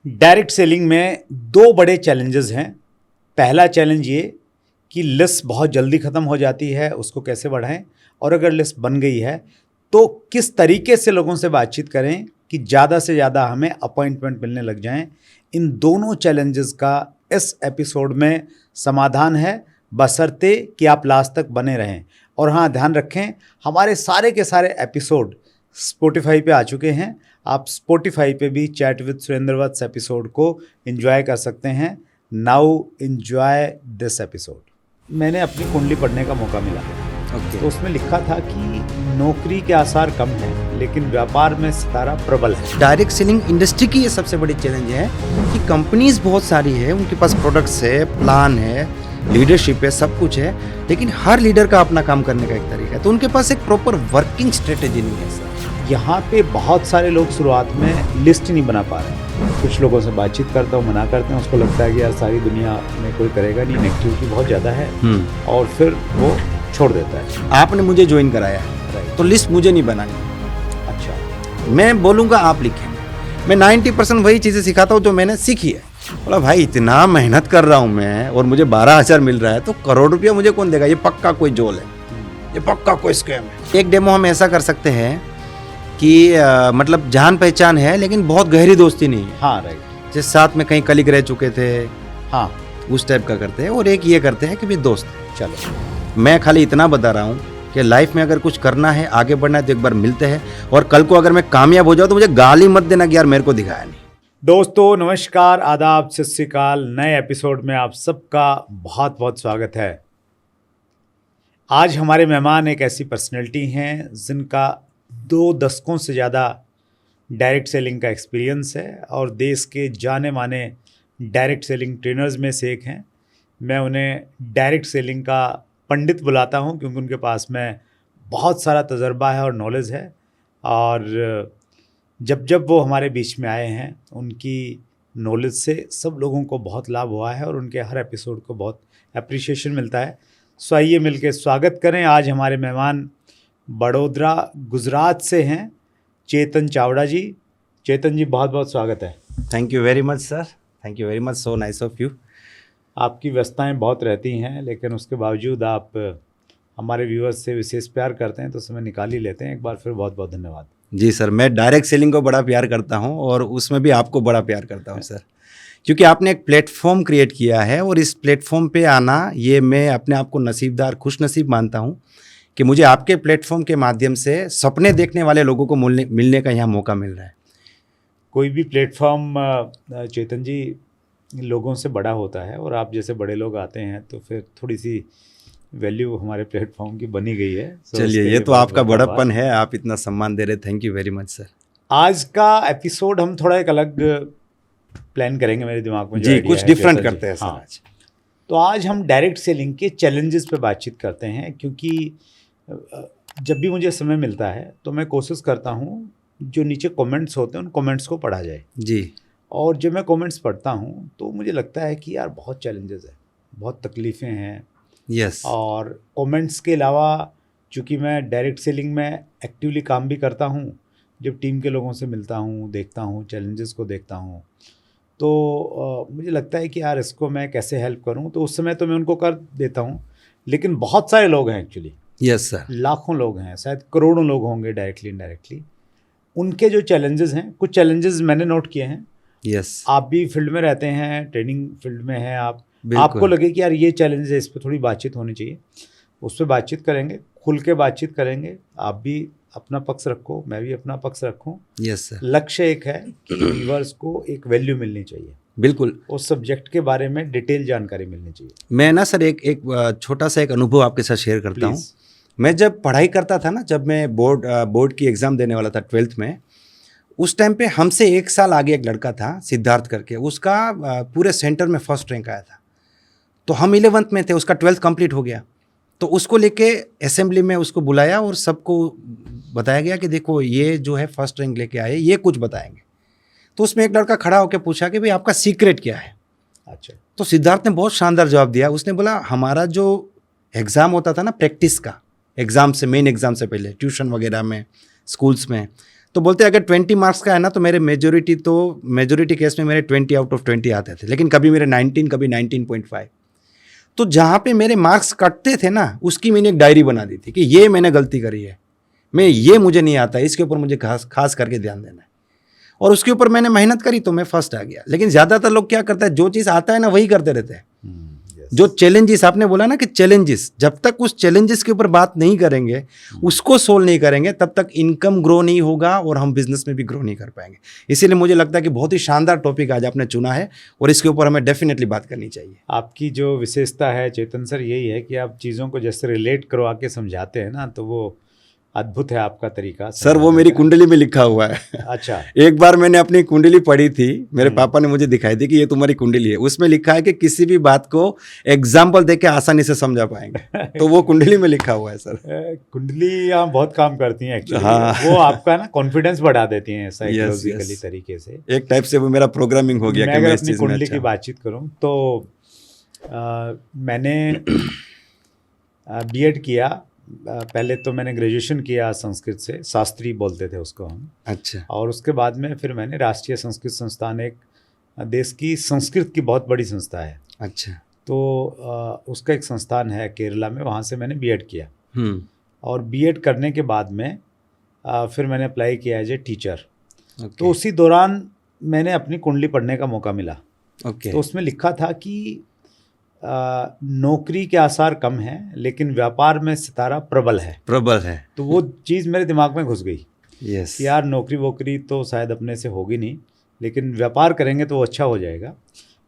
Direct selling में दो बड़े चैलेंजेस हैं। पहला चैलेंज ये कि लिस्ट बहुत जल्दी ख़त्म हो जाती है, उसको कैसे बढ़ाएं, और अगर लिस्ट बन गई है तो किस तरीके से लोगों से बातचीत करें कि ज़्यादा से ज़्यादा हमें अपॉइंटमेंट मिलने लग जाएं। इन दोनों चैलेंजेस का इस एपिसोड में समाधान है, बशर्ते कि आप लास्ट तक बने रहें। और हाँ, ध्यान रखें, हमारे सारे के सारे एपिसोड स्पॉटिफाई पे आ चुके हैं। आप स्पॉटिफाई पे भी chat with Surendra Vats episode को एंजॉय कर सकते हैं। Now enjoy this episode. मैंने अपनी कुंडली पढ़ने का मौका मिला, तो उसमें लिखा था कि नौकरी के आसार कम हैं, लेकिन व्यापार में सितारा प्रबल है। डायरेक्ट सेलिंग इंडस्ट्री की ये सबसे बड़ी चैलेंज है कि कंपनीज बहुत सारी है, उनके पास प्रोडक्ट्स है, प्लान है, लीडरशिप है, सब कुछ है, लेकिन हर लीडर का अपना काम करने का एक तरीका है, तो उनके पास एक प्रॉपर वर्किंग स्ट्रेटेजी नहीं है सर। यहाँ पे बहुत सारे लोग शुरुआत में लिस्ट नहीं बना पा रहे हैं। कुछ लोगों से बातचीत करता हूँ, मना करते हैं, उसको लगता है कि यार सारी दुनिया में कोई करेगा नहीं, नेगेटिविटी बहुत ज़्यादा है, और फिर वो छोड़ देता है। आपने मुझे ज्वाइन कराया है, तो लिस्ट मुझे नहीं बनानी। अच्छा, मैं बोलूँगा आप लिखें। मैं 90% वही चीज़ें सिखाता हूँ जो मैंने सीखी है। बोला भाई इतना मेहनत कर रहा हूँ मैं और मुझे 12,000 मिल रहा है, तो करोड़ रुपया मुझे कौन देगा? ये पक्का कोई जोल है, ये पक्का कोई स्कैम है। एक डेमो हम ऐसा कर सकते हैं कि मतलब जान पहचान है लेकिन बहुत गहरी दोस्ती नहीं है। हाँ, राइट। जिस साथ में कहीं कलीग रह चुके थे, हाँ, उस टाइप का करते हैं। और एक ये करते हैं कि भी दोस्त है। चलो, मैं खाली इतना बता रहा हूँ कि लाइफ में अगर कुछ करना है, आगे बढ़ना है, तो एक बार मिलते हैं, और कल को अगर मैं कामयाब हो जाऊँ तो मुझे गाली मत देना कि यार मेरे को दिखाया नहीं। दोस्तों नमस्कार, आदाब, सत श्री अकाल। नए एपिसोड में आप सबका बहुत बहुत स्वागत है। आज हमारे मेहमान एक ऐसी पर्सनैलिटी हैं जिनका 2 दशकों से ज़्यादा डायरेक्ट सेलिंग का एक्सपीरियंस है और देश के जाने माने डायरेक्ट सेलिंग ट्रेनर्स में से एक हैं। मैं उन्हें डायरेक्ट सेलिंग का पंडित बुलाता हूं क्योंकि उनके पास में बहुत सारा तजर्बा है और नॉलेज है, और जब जब वो हमारे बीच में आए हैं उनकी नॉलेज से सब लोगों को बहुत लाभ हुआ है और उनके हर एपिसोड को बहुत अप्रिशिएशन मिलता है। सो आइए मिलकर स्वागत करें। आज हमारे मेहमान बड़ौदा गुजरात से हैं चेतन चावड़ा जी। चेतन जी, बहुत बहुत स्वागत है। Thank you very much sir, thank you very much, so nice of you. आपकी व्यस्तताएं बहुत रहती हैं, लेकिन उसके बावजूद आप हमारे व्यूअर्स से विशेष प्यार करते हैं, तो समय निकाल ही लेते हैं। एक बार फिर बहुत बहुत धन्यवाद। जी सर, मैं डायरेक्ट सेलिंग को बड़ा प्यार करता हूं और उसमें भी आपको बड़ा प्यार करता हूं सर, क्योंकि आपने एक प्लेटफॉर्म क्रिएट किया है और इस प्लेटफॉर्म पे आना, ये मैं अपने आप को नसीबदार, खुशनसीब मानता हूं कि मुझे आपके प्लेटफॉर्म के माध्यम से सपने देखने वाले लोगों को मिलने का यहाँ मौका मिल रहा है। कोई भी प्लेटफॉर्म चेतन जी लोगों से बड़ा होता है, और आप जैसे बड़े लोग आते हैं तो फिर थोड़ी सी वैल्यू हमारे प्लेटफॉर्म की बनी गई है। चलिए, ये तो आपका बड़प्पन है, आप इतना सम्मान दे रहे, thank you very much sir. आज का एपिसोड हम थोड़ा एक अलग प्लान करेंगे मेरे दिमाग में। जी, कुछ डिफरेंट करते हैं सर आज। तो आज हम डायरेक्ट सेलिंग के चैलेंजेस पे बातचीत करते हैं, क्योंकि जब भी मुझे समय मिलता है तो मैं कोशिश करता हूँ जो नीचे कमेंट्स होते हैं उन कमेंट्स को पढ़ा जाए जी। और जब मैं कमेंट्स पढ़ता हूँ तो मुझे लगता है कि यार बहुत चैलेंजेस है, बहुत तकलीफ़ें हैं। यस। और कमेंट्स के अलावा चूँकि मैं डायरेक्ट सेलिंग में एक्टिवली काम भी करता हूँ, जब टीम के लोगों से मिलता हूँ, देखता हूँ, चैलेंजेस को देखता हूँ, तो मुझे लगता है कि यार इसको मैं कैसे हेल्प करूँ। तो उस समय तो मैं उनको कर देता हूँ, लेकिन बहुत सारे लोग हैं एक्चुअली। यस सर, लाखों लोग हैं, शायद करोड़ों लोग होंगे डायरेक्टली इनडायरेक्टली। उनके जो चैलेंजेस हैं, कुछ चैलेंजेस मैंने नोट किए हैं। यस। आप भी फील्ड में रहते हैं, ट्रेनिंग फील्ड में हैं आप, आपको लगे कि यार ये चैलेंज है, इस पर थोड़ी बातचीत होनी चाहिए, उस पर बातचीत करेंगे, खुल के बातचीत करेंगे। आप भी अपना पक्ष रखो, मैं भी अपना पक्ष रखूँ। Yes sir. लक्ष्य एक है कि व्यूअर्स को एक वैल्यू मिलनी चाहिए, बिल्कुल, उस सब्जेक्ट के बारे में डिटेल जानकारी मिलनी चाहिए। मैं ना सर एक छोटा सा एक अनुभव आपके साथ शेयर करता हूँ। मैं जब पढ़ाई करता था ना, जब मैं बोर्ड की एग्ज़ाम देने वाला था 12th में, उस टाइम पे हमसे 1 साल आगे एक लड़का था सिद्धार्थ करके, उसका पूरे सेंटर में फर्स्ट रैंक आया था। तो हम 11th में थे, उसका 12th कंप्लीट हो गया, तो उसको लेके असेंबली में उसको बुलाया और सबको बताया गया कि देखो ये जो है फर्स्ट रैंक लेके आए, ये कुछ बताएंगे। तो उसमें एक लड़का खड़ा होकर पूछा कि भाई आपका सीक्रेट क्या है। अच्छा। तो सिद्धार्थ ने बहुत शानदार जवाब दिया। उसने बोला हमारा जो एग्ज़ाम होता था ना, प्रैक्टिस का एग्ज़ाम से, मेन एग्ज़ाम से पहले ट्यूशन वगैरह में, स्कूल्स में, तो बोलते अगर 20 मार्क्स का है ना तो मेरे मेजोरिटी केस में मेरे 20 आउट ऑफ 20 आते थे, लेकिन कभी मेरे 19, कभी 19.5। तो जहाँ पे मेरे मार्क्स कटते थे ना, उसकी मैंने एक डायरी बना दी थी कि ये मैंने गलती करी है, ये मुझे नहीं आता, इसके ऊपर मुझे खास करके ध्यान देना है। और उसके ऊपर मैंने मेहनत करी तो मैं फर्स्ट आ गया। लेकिन ज़्यादातर लोग क्या करते हैं, जो चीज़ आता है ना वही करते रहते हैं। जो चैलेंजेस आपने बोला ना कि चैलेंजेस, जब तक उस चैलेंजेस के ऊपर बात नहीं करेंगे, उसको सोल्व नहीं करेंगे, तब तक इनकम ग्रो नहीं होगा और हम बिजनेस में भी ग्रो नहीं कर पाएंगे। इसीलिए मुझे लगता है कि बहुत ही शानदार टॉपिक आज आपने चुना है और इसके ऊपर हमें डेफिनेटली बात करनी चाहिए। आपकी जो विशेषता है चेतन सर यही है कि आप चीज़ों को जैसे रिलेट करवा के समझाते हैं ना, तो वो अद्भुत है आपका तरीका। सर वो मेरी कुंडली में लिखा हुआ है। अच्छा। एक बार मैंने अपनी कुंडली पढ़ी थी, मेरे पापा ने मुझे दिखाई थी कि ये तुम्हारी कुंडली है। उसमें लिखा है कि किसी भी बात को एग्जाम्पल देके आसानी से समझा पाएंगे। तो वो कुंडली में लिखा हुआ है सर। कुंडली यहाँ बहुत काम करती हैं एक्चुअली। हाँ। वो आपका ना कॉन्फिडेंस बढ़ा देती हैं साइकोलॉजिकली तरीके से। एक टाइप से वो मेरा प्रोग्रामिंग हो गया। मैं अगर अपनी कुंडली की बातचीत करूँ तो मैंने बीएड किया। पहले तो मैंने ग्रेजुएशन किया संस्कृत से, शास्त्री बोलते थे उसको हम। अच्छा। और उसके बाद में फिर मैंने राष्ट्रीय संस्कृत संस्थान, एक देश की संस्कृत की बहुत बड़ी संस्था है। अच्छा। तो उसका एक संस्थान है केरला में, वहाँ से मैंने बीएड किया। और बीएड करने के बाद में फिर मैंने अप्लाई किया एज ए टीचर। तो उसी दौरान मैंने अपनी कुंडली पढ़ने का मौका मिला। तो उसमें लिखा था कि नौकरी के आसार कम हैं, लेकिन व्यापार में सितारा प्रबल है। तो वो चीज़ मेरे दिमाग में घुस गई। यस। कि यार नौकरी वोकरी तो शायद अपने से होगी नहीं, लेकिन व्यापार करेंगे तो वो अच्छा हो जाएगा।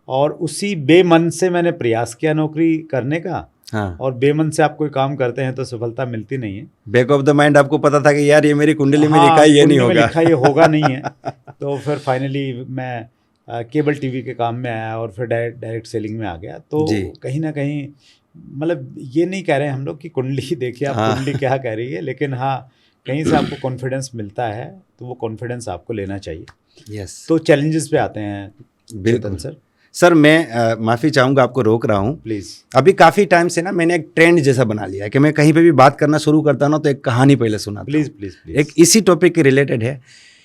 और उसी बेमन से मैंने प्रयास किया नौकरी करने का। हाँ। और बेमन से आप कोई काम करते हैं तो सफलता मिलती नहीं है। बैक ऑफ द माइंड आपको पता था कि यार ये मेरी कुंडली में लिखा है, ये नहीं होगा। लिखा ये होगा नहीं है। तो फिर फाइनली मैं केबल टीवी के काम में आया और फिर डायरेक्ट सेलिंग में आ गया। तो कहीं ना कहीं मतलब ये नहीं कह रहे हैं हम लोग कि कुंडली देखिए आप कुंडली क्या कह रही है, लेकिन हाँ कहीं से आपको कॉन्फिडेंस मिलता है तो वो कॉन्फिडेंस आपको लेना चाहिए। यस। तो चैलेंजेस पे आते हैं चेतन सर। सर मैं माफ़ी चाहूँगा, आपको रोक रहा हूँ प्लीज़। अभी काफ़ी टाइम से ना मैंने एक ट्रेंड जैसा बना लिया है कि मैं कहीं पे भी बात करना शुरू करता हूँ ना तो एक कहानी पहले सुनाता हूँ। प्लीज़। एक इसी टॉपिक के रिलेटेड है।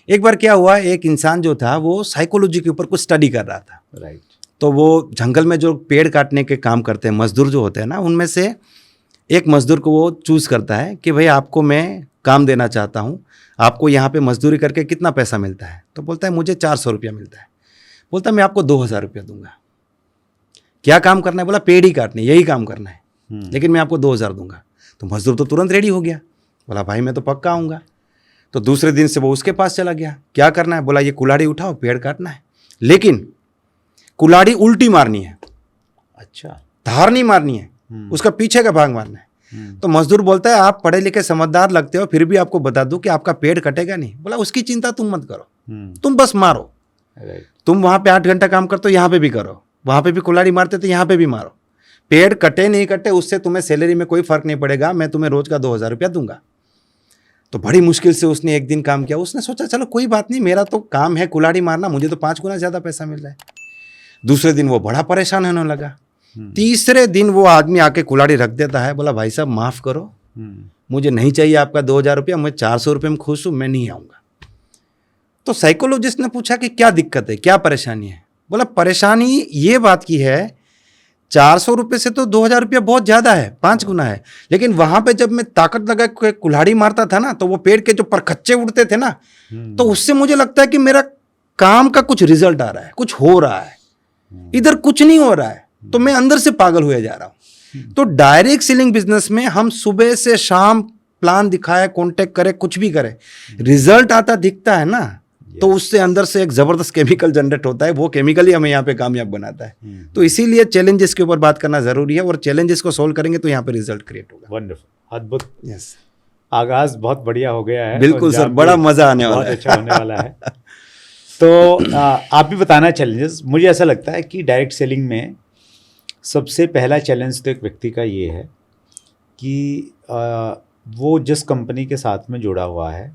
एक बार क्या हुआ, एक इंसान जो था वो साइकोलॉजी के ऊपर कुछ स्टडी कर रहा था। राइट। तो वो जंगल में जो पेड़ काटने के काम करते हैं मजदूर जो होते हैं ना, उनमें से एक मजदूर को वो चूज़ करता है कि भाई आपको मैं काम देना चाहता हूँ, आपको यहाँ पे मजदूरी करके कितना पैसा मिलता है? तो बोलता है मुझे 400 रुपया मिलता है। बोलता है मैं आपको 2000 रुपया दूंगा। क्या काम करना है? बोला पेड़ ही काटने, यही काम करना है, लेकिन मैं आपको 2000 दूंगा। तो मजदूर तो तुरंत रेडी हो गया, बोला भाई मैं तो पक्का आऊँगा। तो दूसरे दिन से वो उसके पास चला गया। क्या करना है? बोला ये कुल्हाड़ी उठाओ, पेड़ काटना है, लेकिन कुल्हाड़ी उल्टी मारनी है। अच्छा। धार नहीं मारनी है, उसका पीछे का भाग मारना है। तो मजदूर बोलता है आप पढ़े लिखे समझदार लगते हो, फिर भी आपको बता दूं कि आपका पेड़ कटेगा नहीं। बोला उसकी चिंता तुम मत करो, तुम बस मारो। तुम वहां पे 8 घंटा काम करते हो, यहाँ पे भी करो, वहां पे भी कुल्हाड़ी मारते तो यहाँ पे भी मारो। पेड़ कटे नहीं कटे उससे तुम्हें सैलरी में कोई फर्क नहीं पड़ेगा, मैं तुम्हें रोज का 2000 रुपया दूंगा। तो बड़ी मुश्किल से उसने एक दिन काम किया। उसने सोचा चलो कोई बात नहीं, मेरा तो काम है कुल्हाड़ी मारना, मुझे तो 5 गुना ज़्यादा पैसा मिल रहा है। दूसरे दिन वो बड़ा परेशान होने लगा। तीसरे दिन वो आदमी आके कुल्हाड़ी रख देता है। बोला भाई साहब माफ़ करो, मुझे नहीं चाहिए आपका 2000 रुपया, मैं 400 रुपये में खुश हूँ, मैं नहीं आऊँगा। तो साइकोलॉजिस्ट ने पूछा कि क्या दिक्कत है, क्या परेशानी है? बोला परेशानी ये बात की है 400 रुपये से तो 2000 रुपया बहुत ज़्यादा है, 5 गुना है, लेकिन वहाँ पे जब मैं ताकत लगा के कुल्हाड़ी मारता था ना, तो वो पेड़ के जो परखच्चे उड़ते थे ना, तो उससे मुझे लगता है कि मेरा काम का कुछ रिजल्ट आ रहा है, कुछ हो रहा है। इधर कुछ नहीं हो रहा है, तो मैं अंदर से पागल हुए जा रहा हूँ। तो डायरेक्ट सेलिंग बिजनेस में हम सुबह से शाम प्लान दिखाए, कॉन्टेक्ट करें, कुछ भी करें, रिजल्ट आता दिखता है ना, तो उससे अंदर से एक जबरदस्त केमिकल जनरेट होता है। वो केमिकल ही हमें यहाँ पे कामयाब बनाता है। तो इसीलिए चैलेंजेस के ऊपर बात करना जरूरी है, और चैलेंजेस को सोल्व करेंगे तो यहाँ पे रिजल्ट क्रिएट होगा। वंडरफुल, अद्भुत। यस, आगाज बहुत बढ़िया हो गया है। बिल्कुल सर, बड़ा मजा आने वाला है, बहुत अच्छा होने वाला है। तो आप भी बताना चैलेंजेस। मुझे ऐसा लगता है कि डायरेक्ट सेलिंग में सबसे पहला चैलेंज तो एक व्यक्ति का ये है कि वो जिस कंपनी के साथ में जुड़ा हुआ है,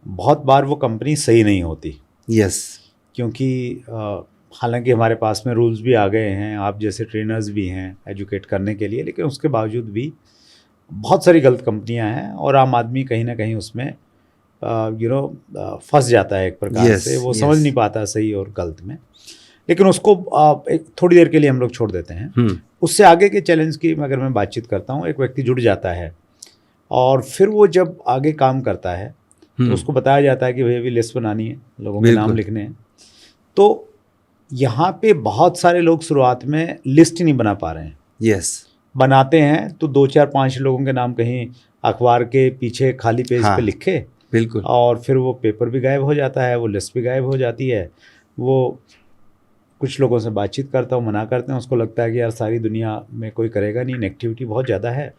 बहुत बार वो कंपनी सही नहीं होती। यस। क्योंकि हालांकि हमारे पास में रूल्स भी आ गए हैं, आप जैसे ट्रेनर्स भी हैं एजुकेट करने के लिए, लेकिन उसके बावजूद भी बहुत सारी गलत कंपनियां हैं और आम आदमी कहीं ना कहीं उसमें फंस जाता है एक प्रकार Yes, से, वो yes. समझ नहीं पाता सही और गलत में, लेकिन उसको एक थोड़ी देर के लिए हम लोग छोड़ देते हैं। उससे आगे के चैलेंज की अगर मैं बातचीत करता हूँ, एक व्यक्ति जुड़ जाता है और फिर वो जब आगे काम करता है तो उसको बताया जाता है कि भैया अभी लिस्ट बनानी है, लोगों के नाम लिखने हैं। तो यहाँ पे बहुत सारे लोग शुरुआत में लिस्ट ही नहीं बना पा रहे हैं। यस, बनाते हैं तो 2-4-5 लोगों के नाम कहीं अखबार के पीछे खाली पेज पे लिखे, बिल्कुल, और फिर वो पेपर भी गायब हो जाता है, वो लिस्ट भी गायब हो जाती है। वो कुछ लोगों से बातचीत करता हूँ, मना करते हैं, उसको लगता है कि यार सारी दुनिया में कोई करेगा नहीं, नेगेटिविटी बहुत ज़्यादा है,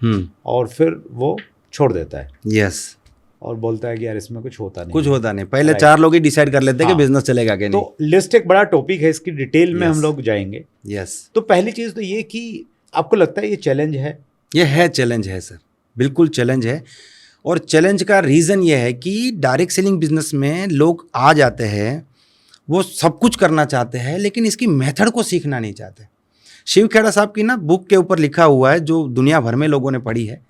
और फिर वो छोड़ देता है। यस, और बोलता है कि यार इसमें कुछ होता नहीं। पहले 4 लोग ही डिसाइड कर लेते हैं कि बिजनेस चलेगा कि नहीं। तो लिस्ट एक बड़ा टॉपिक है, इसकी डिटेल में हम लोग जाएंगे। यस, तो पहली चीज़ तो ये कि आपको लगता है ये चैलेंज है? ये है, चैलेंज है सर, बिल्कुल चैलेंज है। और चैलेंज का रीज़न ये है कि डायरेक्ट सेलिंग बिजनेस में लोग आ जाते हैं, वो सब कुछ करना चाहते हैं, लेकिन इसकी मेथड को सीखना नहीं चाहते। शिव खेड़ा साहब की ना बुक के ऊपर लिखा हुआ है, जो दुनिया भर में लोगों ने पढ़ी है,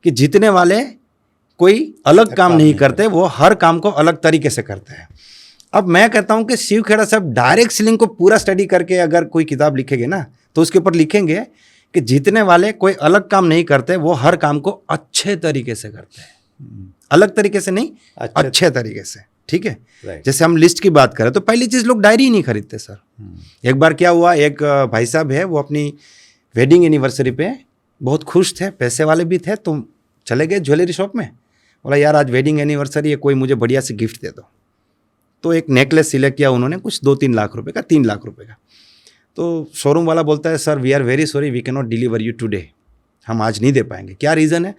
कि जीतने वाले कोई अलग काम नहीं करते, वो हर काम को अलग तरीके से करते हैं। अब मैं कहता हूं कि शिव खेड़ा साहब डायरेक्ट सेलिंग को पूरा स्टडी करके अगर कोई किताब लिखेंगे ना, तो उसके ऊपर लिखेंगे कि जीतने वाले कोई अलग काम नहीं करते, वो हर काम को अच्छे तरीके से करते हैं। अलग तरीके से नहीं, अच्छे तरीके से, ठीक है। जैसे हम लिस्ट की बात करें तो पहली चीज़, लोग डायरी ही नहीं खरीदते सर। एक बार क्या हुआ, एक भाई साहब है, वो अपनी वेडिंग एनिवर्सरी पे बहुत खुश थे, पैसे वाले भी थे, तो चले गए ज्वेलरी शॉप में, बोला यार आज वेडिंग एनिवर्सरी है, कोई मुझे बढ़िया से गिफ्ट दे दो। तो एक नेकलेस सिलेक्ट किया उन्होंने, कुछ 2-3 लाख रुपए का, 3 लाख रुपए का। तो शोरूम वाला बोलता है sir we are very sorry, we can not deliver you today, हम आज नहीं दे पाएंगे। क्या रीज़न है?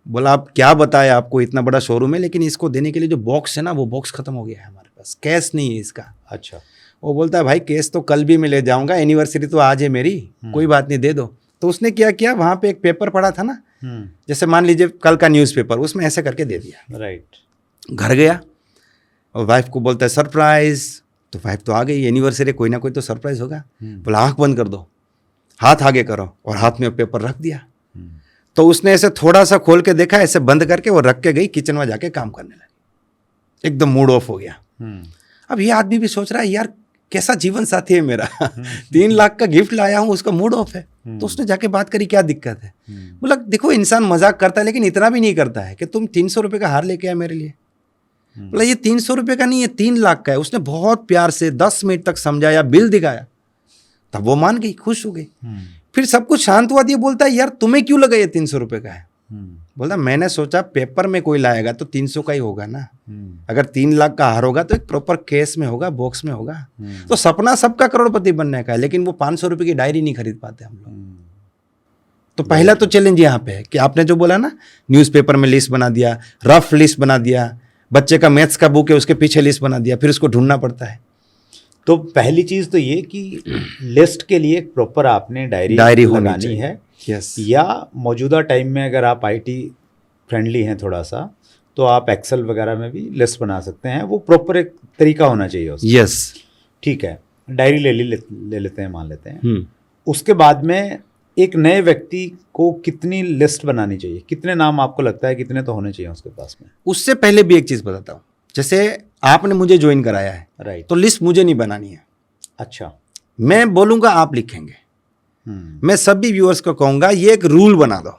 बोला आप क्या बताए, आपको इतना बड़ा शोरूम है, लेकिन इसको देने के लिए जो बॉक्स है ना, वो बॉक्स खत्म हो गया है हमारे पास, कैश नहीं है इसका। अच्छा। वो बोलता है भाई कैश तो कल भी मैं ले जाऊंगा, एनिवर्सरी तो आज है मेरी, कोई बात नहीं, दे दो। तो उसने क्या किया, वहाँ पे एक पेपर पड़ा था ना, जैसे मान लीजिए कल का न्यूज़पेपर, उसमें ऐसे करके दे दिया। राइट। घर गया और वाइफ को बोलता है सरप्राइज, तो वाइफ तो आ गई, एनिवर्सरी कोई ना कोई तो सरप्राइज होगा। बोला आँख बंद कर दो, हाथ आगे करो, और हाथ में पेपर रख दिया। तो उसने ऐसे थोड़ा सा खोल के देखा, ऐसे बंद करके वो रख के गई, किचन में जाके काम करने लगी, एकदम मूड ऑफ हो गया। अब ये आदमी भी सोच रहा है यार कैसा जीवन साथी है मेरा, 3 लाख का गिफ्ट लाया हूँ, उसका मूड ऑफ है। तो उसने जाके बात करी क्या दिक्कत है। बोला देखो इंसान मजाक करता है, लेकिन इतना भी नहीं करता है कि तुम 300 रुपये का हार लेके आए मेरे लिए। बोला ये 300 रुपये का नहीं है, 3 लाख का है। उसने बहुत प्यार से 10 मिनट तक समझाया, बिल दिखाया, तब वो मान गई, खुश हो गई। फिर सब कुछ शांत हुआ, दिया बोलता है यार तुम्हें क्यों लगा ये 300 रुपये का है। बोलता मैंने सोचा पेपर में कोई लाएगा तो 300 का ही होगा ना, अगर 3 लाख का हार होगा तो एक प्रॉपर केस में होगा, बॉक्स में होगा। तो सपना सबका करोड़पति बनने का है, लेकिन वो 500 रुपये की डायरी नहीं खरीद पाते हम लोग। तो पहला तो चैलेंज यहाँ पे है कि आपने जो बोला ना, न्यूज़पेपर में लिस्ट बना दिया, रफ लिस्ट बना दिया, बच्चे का मैथ्स का बुक है उसके पीछे लिस्ट बना दिया, फिर उसको ढूंढना पड़ता है। तो पहली चीज़ तो ये कि लिस्ट के लिए प्रॉपर आपने डायरी लगानी है। यस। या मौजूदा टाइम में अगर आप आईटी फ्रेंडली हैं थोड़ा सा, तो आप एक्सेल वगैरह में भी लिस्ट बना सकते हैं, वो प्रॉपर एक तरीका होना चाहिए उसका। यस, ठीक है, डायरी ले लेते हैं, मान लेते हैं। उसके बाद में एक नए व्यक्ति को कितनी लिस्ट बनानी चाहिए, कितने नाम आपको लगता है कितने तो होने चाहिए उसके पास में? उससे पहले भी एक चीज़ बताता हूँ, जैसे आपने मुझे ज्वाइन कराया है, राइट, तो लिस्ट मुझे नहीं बनानी है। अच्छा, मैं बोलूँगा आप लिखेंगे। मैं सभी व्यूअर्स को कहूँगा ये एक रूल बना दो,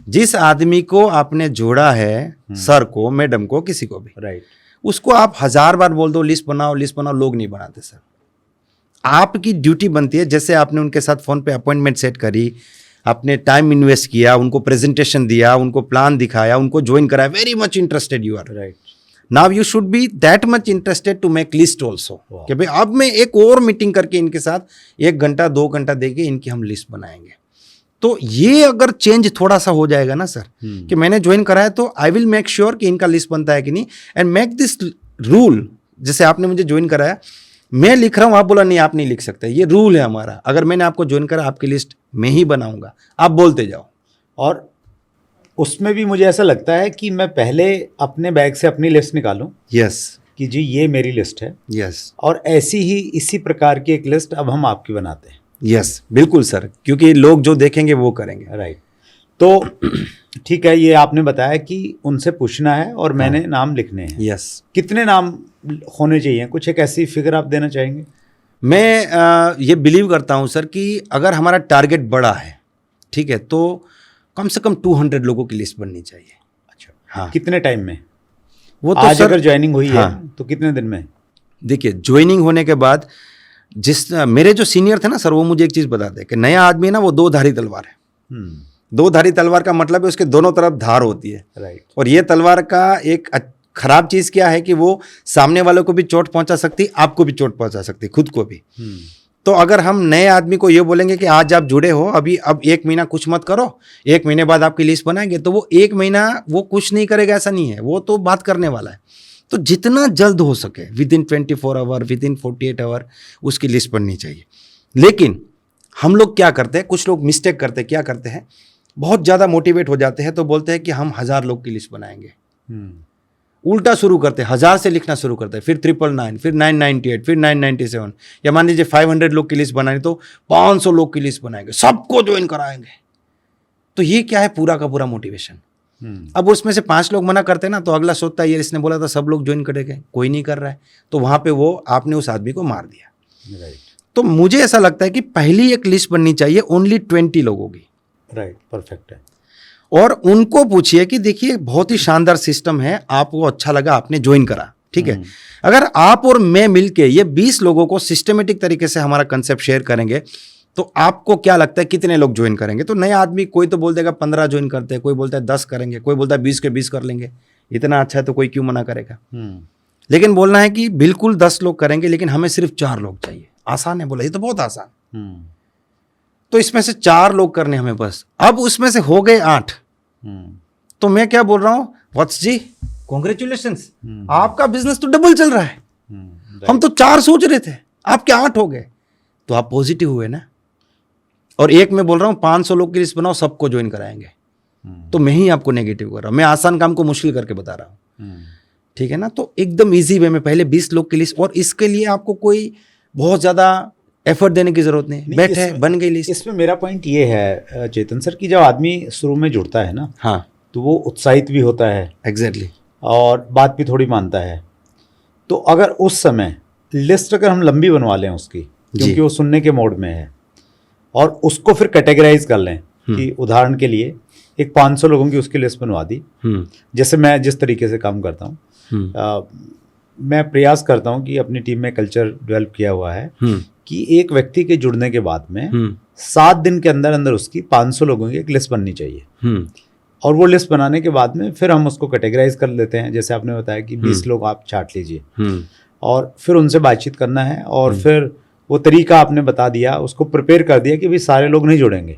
जिस आदमी को आपने जोड़ा है, सर को, मैडम को, किसी को भी, राइट, उसको आप 1000 बार बोल दो लिस्ट बनाओ लिस्ट बनाओ, लोग नहीं बनाते सर। आपकी ड्यूटी बनती है, जैसे आपने उनके साथ फ़ोन पे अपॉइंटमेंट सेट करी, आपने टाइम इन्वेस्ट किया, उनको प्रेजेंटेशन दिया, उनको प्लान दिखाया, उनको ज्वाइन कराया, very much interested you are, right. Now you should be that much interested to make list also, कि भाई अब मैं एक और मीटिंग करके इनके साथ 1 घंटा 2 घंटा देके इनकी हम लिस्ट बनाएंगे। तो ये अगर चेंज थोड़ा सा हो जाएगा ना सर, कि मैंने ज्वाइन कराया तो आई विल मेक श्योर कि इनका लिस्ट बनता है कि नहीं, एंड मेक दिस रूल। जैसे आपने मुझे ज्वाइन कराया, मैं लिख रहा हूँ, आप बोला नहीं आप नहीं लिख सकते, ये रूल है हमारा। अगर मैंने आपको ज्वाइन करा, आपकी लिस्ट मैं ही बनाऊंगा, आप बोलते जाओ। और उसमें भी मुझे ऐसा लगता है कि मैं पहले अपने बैग से अपनी लिस्ट निकालूं, यस, कि जी ये मेरी लिस्ट है, यस, और ऐसी ही इसी प्रकार की एक लिस्ट अब हम आपकी बनाते हैं। यस, बिल्कुल सर, क्योंकि लोग जो देखेंगे वो करेंगे, राइट। तो ठीक है, ये आपने बताया कि उनसे पूछना है और मैंने नाम लिखने हैं। यस। कितने नाम होने चाहिए, कुछ एक ऐसी फिगर आप देना चाहेंगे? मैं ये बिलीव करता हूँ सर कि अगर हमारा टारगेट बड़ा है, ठीक है, तो कम से कम 200 लोगों की लिस्ट बननी चाहिए। अच्छा, हाँ। कितने टाइम में? वो तो आज सर अगर ज्वाइनिंग हुई हाँ। है तो कितने दिन में? देखिए, ज्वाइनिंग होने के बाद मेरे जो सीनियर थे ना सर, वो मुझे एक चीज़ बताते हैं कि नया आदमी है ना, वो दो धारी तलवार है। दो धारी तलवार का मतलब है उसके दोनों तरफ धार होती है। राइट। और ये तलवार का एक खराब चीज़ क्या है कि वो सामने वालों को भी चोट पहुंचा सकती, आपको भी चोट पहुंचा सकती, खुद को भी। तो अगर हम नए आदमी को ये बोलेंगे कि आज आप जुड़े हो, अभी अब 1 महीना कुछ मत करो, 1 महीने बाद आपकी लिस्ट बनाएंगे, तो वो 1 महीना वो कुछ नहीं करेगा, ऐसा नहीं है। वो तो बात करने वाला है। तो जितना जल्द हो सके, within 24 hour, within 48 hour उसकी लिस्ट बननी चाहिए। लेकिन हम लोग क्या करते हैं, कुछ लोग मिस्टेक करते हैं, क्या करते हैं, बहुत ज़्यादा मोटिवेट हो जाते हैं तो बोलते हैं कि हम 1000 लोग की लिस्ट बनाएंगे। उल्टा शुरू करते हैं, 1000 से लिखना शुरू करते हैं, फिर 999, फिर 998, फिर 997, या मान लीजिए 500 लोग की लिस्ट बनानी तो 500 लोग की लिस्ट बनाएंगे, सबको ज्वाइन कराएंगे। तो ये क्या है, पूरा का पूरा मोटिवेशन। अब उसमें से 5 लोग मना करते हैं ना, तो अगला सोचता है ये इसने बोला था सब लोग ज्वाइन करेंगे, कोई नहीं कर रहा है, तो वहाँ पे वो आपने उस आदमी को मार दिया। राइट। तो मुझे ऐसा लगता है कि पहली एक लिस्ट बननी चाहिए ओनली 20 लोगों की। राइट, परफेक्ट है। और उनको पूछिए कि देखिए बहुत ही शानदार सिस्टम है, आपको अच्छा लगा, आपने ज्वाइन करा, ठीक है। अगर आप और मैं मिलके ये 20 लोगों को सिस्टमेटिक तरीके से हमारा कंसेप्ट शेयर करेंगे तो आपको क्या लगता है कितने लोग ज्वाइन करेंगे? तो नया आदमी कोई तो बोल देगा 15 ज्वाइन करते हैं, कोई बोलता है 10 करेंगे, कोई बोलता है 20 के 20 कर लेंगे। इतना अच्छा है तो कोई क्यों मना करेगा। लेकिन बोलना है कि बिल्कुल 10 लोग करेंगे, लेकिन हमें सिर्फ 4 लोग चाहिए। आसान है, बोला ये तो बहुत आसान। तो इसमें से 4 लोग करने हमें बस। अब उसमें से हो गए 8। तो मैं क्या बोल रहा हूं, वत्स जी कॉन्ग्रेचुलेशंस, आपका बिजनेस तो डबल चल रहा है। हम तो 4 सोच रहे थे, आपके 8 हो गए, तो आप पॉजिटिव हुए ना। और एक मैं बोल रहा हूं 500 लोग की लिस्ट बनाओ, सबको ज्वाइन कराएंगे, तो मैं ही आपको नेगेटिव कर रहा हूं। मैं आसान काम को मुश्किल करके बता रहा हूं, ठीक है ना। तो एकदम इजी वे में पहले 20 लोग की लिस्ट, और इसके लिए आपको कोई बहुत ज्यादा एफर्ट देने की जरूरत नहीं, बैठे बन गई लिस्ट। इसमें मेरा पॉइंट ये है चेतन सर कि जब आदमी शुरू में जुड़ता है ना, हाँ, तो वो उत्साहित भी होता है, एग्जैक्टली, और बात भी थोड़ी मानता है। तो अगर उस समय लिस्ट अगर हम लंबी बनवा लें उसकी, क्योंकि वो सुनने के मोड में है, और उसको फिर कैटेगराइज कर लें कि उदाहरण के लिए एक 500 लोगों की उसकी लिस्ट बनवा दी, जैसे मैं जिस तरीके से काम करता हूँ, मैं प्रयास करता हूँ कि अपनी टीम में कल्चर डेवलप किया हुआ है कि एक व्यक्ति के जुड़ने के बाद में 7 दिन के अंदर अंदर उसकी 500 लोगों की एक लिस्ट बननी चाहिए। और वो लिस्ट बनाने के बाद में फिर हम उसको कैटेगराइज कर लेते हैं, जैसे आपने बताया कि 20 लोग आप छांट लीजिए, और फिर उनसे बातचीत करना है, और फिर वो तरीका आपने बता दिया, उसको प्रिपेयर कर दिया कि भाई सारे लोग नहीं जुड़ेंगे,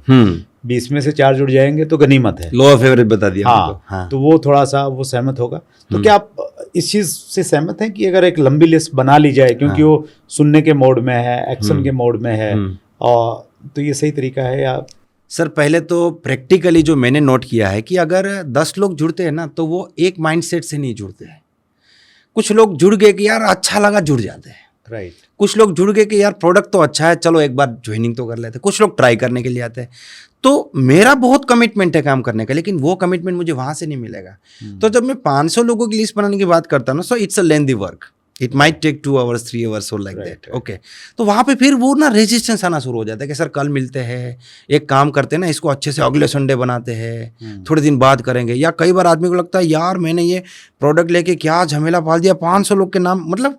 20 में से 4 जुड़ जाएंगे तो गनीमत है, लो फेवरेट बता दिया। हाँ। तो वो थोड़ा सा वो सहमत होगा। तो क्या आप इस चीज से सहमत हैं कि अगर एक लंबी लिस्ट बना ली जाए, क्योंकि वो सुनने के मोड में है, एक्शन के मोड में है, और तो ये सही तरीका है? या सर पहले तो प्रैक्टिकली जो मैंने नोट किया है कि अगर 10 लोग जुड़ते हैं ना, तो वो एक माइंडसेट से नहीं जुड़ते हैं। कुछ लोग जुड़ गए कि यार अच्छा लगा, जुड़ जाते हैं। राइट। कुछ लोग जुड़ गए कि यार प्रोडक्ट तो अच्छा है, चलो एक बार ज्वाइनिंग तो कर लेते हैं। कुछ लोग ट्राई करने के लिए आते हैं। तो मेरा बहुत कमिटमेंट है काम करने का, लेकिन वो कमिटमेंट मुझे वहां से नहीं मिलेगा। तो जब मैं 500 लोगों की लिस्ट बनाने की बात करता हूँ ना, so it's a lengthy work, it might take 2 hours 3 hours और लाइक दैट, ओके। तो वहाँ पे फिर वो ना रेजिस्टेंस आना शुरू हो जाता है कि सर कल मिलते हैं, एक काम करते हैं ना, इसको अच्छे से अगले संडे बनाते हैं, थोड़े दिन बाद करेंगे। या कई बार आदमी को लगता है यार मैंने ये प्रोडक्ट लेके क्या झमेला पाल दिया, 500 लोग के नाम, मतलब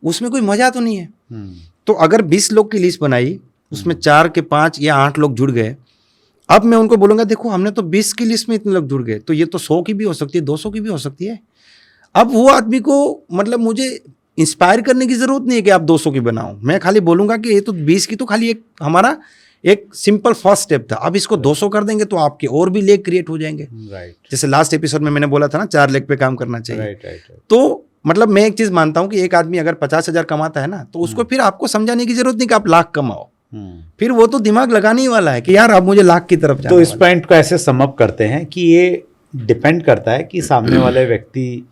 उसमें कोई मजा तो नहीं है। तो अगर 20 लोग की लिस्ट बनाई, उसमें 4 के 5 या 8 लोग जुड़ गए, अब मैं उनको बोलूँगा देखो हमने तो 20 की लिस्ट में इतने लोग जुड़ गए, तो ये तो 100 की भी हो सकती है, 200 की भी हो सकती है। अब वो आदमी को मतलब मुझे इंस्पायर करने की जरूरत नहीं है कि आप 200 की बनाओ। मैं खाली बोलूँगा कि ये तो 20 की तो खाली एक हमारा एक सिंपल फर्स्ट स्टेप था। अब इसको 200 कर देंगे तो आपके और भी लेग क्रिएट हो जाएंगे। राइट। जैसे लास्ट एपिसोड में मैंने बोला था ना, 4 लेग पे काम करना चाहिए। राइट। तो मतलब मैं एक चीज़ मानता हूँ कि एक आदमी अगर 50,000 कमाता है ना, तो उसको फिर आपको समझाने की जरूरत नहीं कि आप लाख कमाओ। फिर वो तो दिमाग लगाने ही वाला है कि यार अब मुझे लाख की तरफ जाना। तो इस पॉइंट को ऐसे सम अप करते हैं कि ये डिपेंड करता है कि सामने वाले व्यक्ति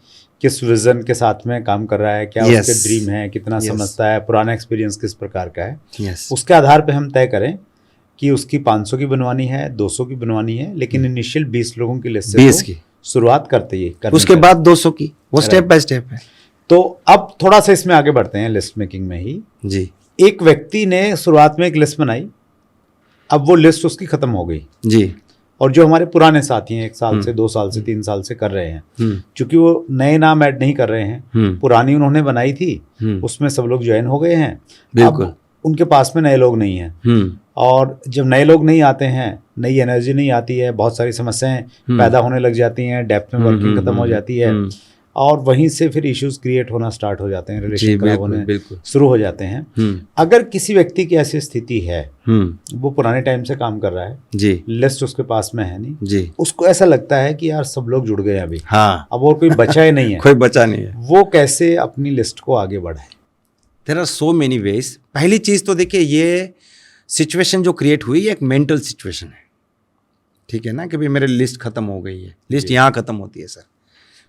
किस विजन के साथ में काम कर रहा है, क्या उसके ड्रीम है, कितना समझता है, पुराना एक्सपीरियंस किस प्रकार का है, उसके आधार पे हम तय करें कि उसकी 500 की बनवानी है, 200 की बनवानी है, लेकिन इनिशियल 20 लोगों की लिस्ट से 20 तो की शुरुआत करते ही करनी उसके चाहिए। बाद 200 की, वो स्टेप बाय स्टेप है। तो अब थोड़ा सा इसमें आगे बढ़ते हैं लिस्ट मेकिंग में ही। जी एक व्यक्ति ने शुरुआत में एक लिस्ट बनाई, अब वो लिस्ट उसकी खत्म हो गई, जी और जो हमारे पुराने साथी हैं 1 साल से 2 साल से 3 साल से कर रहे हैं, क्योंकि वो नए नाम ऐड नहीं कर रहे हैं, पुरानी उन्होंने बनाई थी, उसमें सब लोग ज्वाइन हो गए हैं, बिल्कुल। अब उनके पास में नए लोग नहीं हैं, और जब नए लोग नहीं आते हैं, नई एनर्जी नहीं आती है, बहुत सारी समस्याएं पैदा होने लग जाती हैं, डेप्थ में वर्किंग खत्म हो जाती है, और वहीं से फिर इश्यूज क्रिएट होना स्टार्ट हो जाते हैं, रिलेशन खराब होने शुरू हो जाते हैं। अगर किसी व्यक्ति की ऐसी स्थिति है, वो पुराने टाइम से काम कर रहा है जी, लिस्ट उसके पास में है नहीं जी, उसको ऐसा लगता है कि यार सब लोग जुड़ गए अभी, हाँ, अब और कोई बचा ही नहीं है, कोई बचा नहीं है, वो कैसे अपनी लिस्ट को आगे बढ़ाए? There are so many ways. पहली चीज तो देखिए, ये सिचुएशन जो क्रिएट हुई है एक मेंटल सिचुएशन है, ठीक है ना, कि भाई मेरी लिस्ट खत्म हो गई है। लिस्ट यहाँ खत्म होती है सर,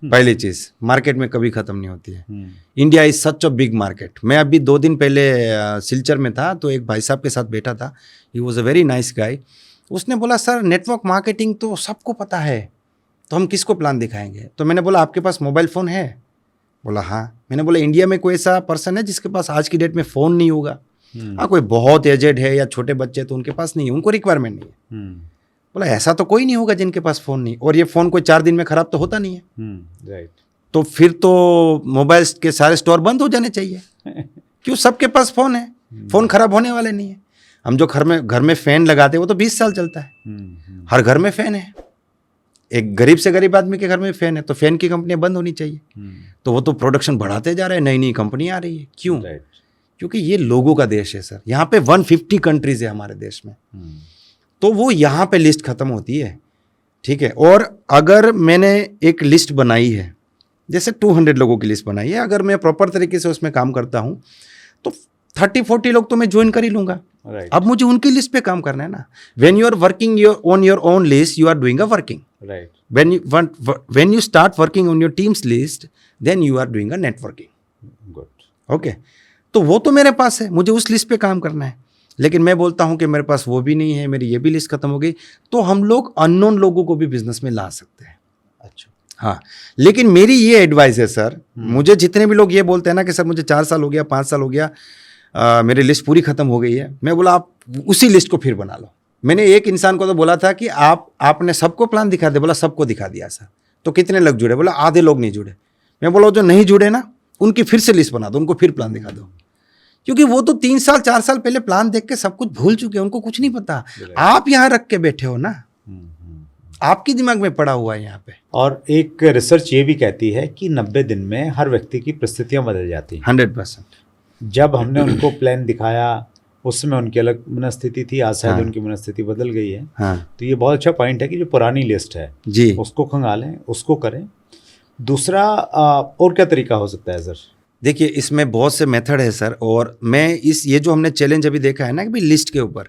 पहली चीज, मार्केट में कभी खत्म नहीं होती है। India is such a big market. मैं अभी 2 दिन पहले सिलचर में था, तो एक भाई साहब के साथ बैठा था, he was a very nice guy. उसने बोला सर नेटवर्क मार्केटिंग तो सबको पता है, तो हम किसको प्लान दिखाएंगे? तो मैंने बोला आपके पास मोबाइल फ़ोन है? बोला हाँ। मैंने बोला इंडिया में कोई ऐसा पर्सन है जिसके पास आज की डेट में फ़ोन नहीं होगा? हाँ, कोई बहुत एजेड है या छोटे बच्चे तो उनके पास नहीं है, उनको रिक्वायरमेंट नहीं है। बोला ऐसा तो कोई नहीं होगा जिनके पास फ़ोन नहीं, और ये फ़ोन कोई 4 दिन में ख़राब तो होता नहीं है। राइट, तो फिर तो मोबाइल के सारे स्टोर बंद हो जाने चाहिए। क्यों? सबके पास फ़ोन है, फ़ोन ख़राब होने वाले नहीं है। हम जो घर में फ़ैन लगाते हैं वो तो 20 साल चलता है, हर घर में फ़ैन है। एक गरीब से गरीब आदमी के घर में फ़ैन है, तो फ़ैन की कंपनियां बंद होनी चाहिए। तो वो तो प्रोडक्शन बढ़ाते जा रहे हैं, नई नई कंपनी आ रही है। क्यों? क्योंकि ये लोगों का देश है सर। यहाँ पे 150 कंट्रीज है हमारे देश में, तो वो यहाँ पे लिस्ट खत्म होती है, ठीक है। और अगर मैंने एक लिस्ट बनाई है, जैसे 200 लोगों की लिस्ट बनाई है, अगर मैं प्रॉपर तरीके से उसमें काम करता हूँ तो 30-40 लोग तो मैं ज्वाइन कर ही लूँगा। अब मुझे उनकी लिस्ट पे काम करना है ना। When you are working on your own list, you are doing a working. Right, when you start working on your teams list, then you are doing a networking. Good, okay, तो वो तो मेरे पास है, मुझे उस लिस्ट पे काम करना है। लेकिन मैं बोलता हूँ कि मेरे पास वो भी नहीं है, मेरी ये भी लिस्ट खत्म हो गई, तो हम लोग अननोन लोगों को भी बिजनेस में ला सकते हैं। अच्छा, हाँ, लेकिन मेरी ये एडवाइस है सर, मुझे जितने भी लोग ये बोलते हैं ना कि सर मुझे 4 साल हो गया, 5 साल हो गया, मेरी लिस्ट पूरी खत्म हो गई है, मैं बोला आप उसी लिस्ट को फिर बना लो। मैंने एक इंसान को तो बोला था कि आपने सबको प्लान दिखा दे, बोला सबको दिखा दिया सर। तो कितने लोग जुड़े? बोला आधे लोग नहीं जुड़े। मैं बोला जो नहीं जुड़े ना, उनकी फिर से लिस्ट बना दो, उनको फिर प्लान दिखा दो, क्योंकि वो तो 3 साल 4 साल पहले प्लान देख के सब कुछ भूल चुके हैं, उनको कुछ नहीं पता। आप यहाँ रख के बैठे हो ना, आपकी दिमाग में पड़ा हुआ है यहाँ पे। और एक रिसर्च ये भी कहती है कि 90 दिन में हर व्यक्ति की परिस्थितियां बदल जाती हैं। 100%। जब हमने उनको प्लान दिखाया उस समय उनकी अलग मनस्थिति थी, आज शायद उनकी मनस्थिति बदल गई है। तो ये बहुत अच्छा पॉइंट है कि जो पुरानी लिस्ट है जी, उसको खंगालें, उसको करें। दूसरा और क्या तरीका हो सकता है सर? देखिए इसमें बहुत से मेथड है सर, और मैं ये जो हमने चैलेंज अभी देखा है ना कि भाई लिस्ट के ऊपर,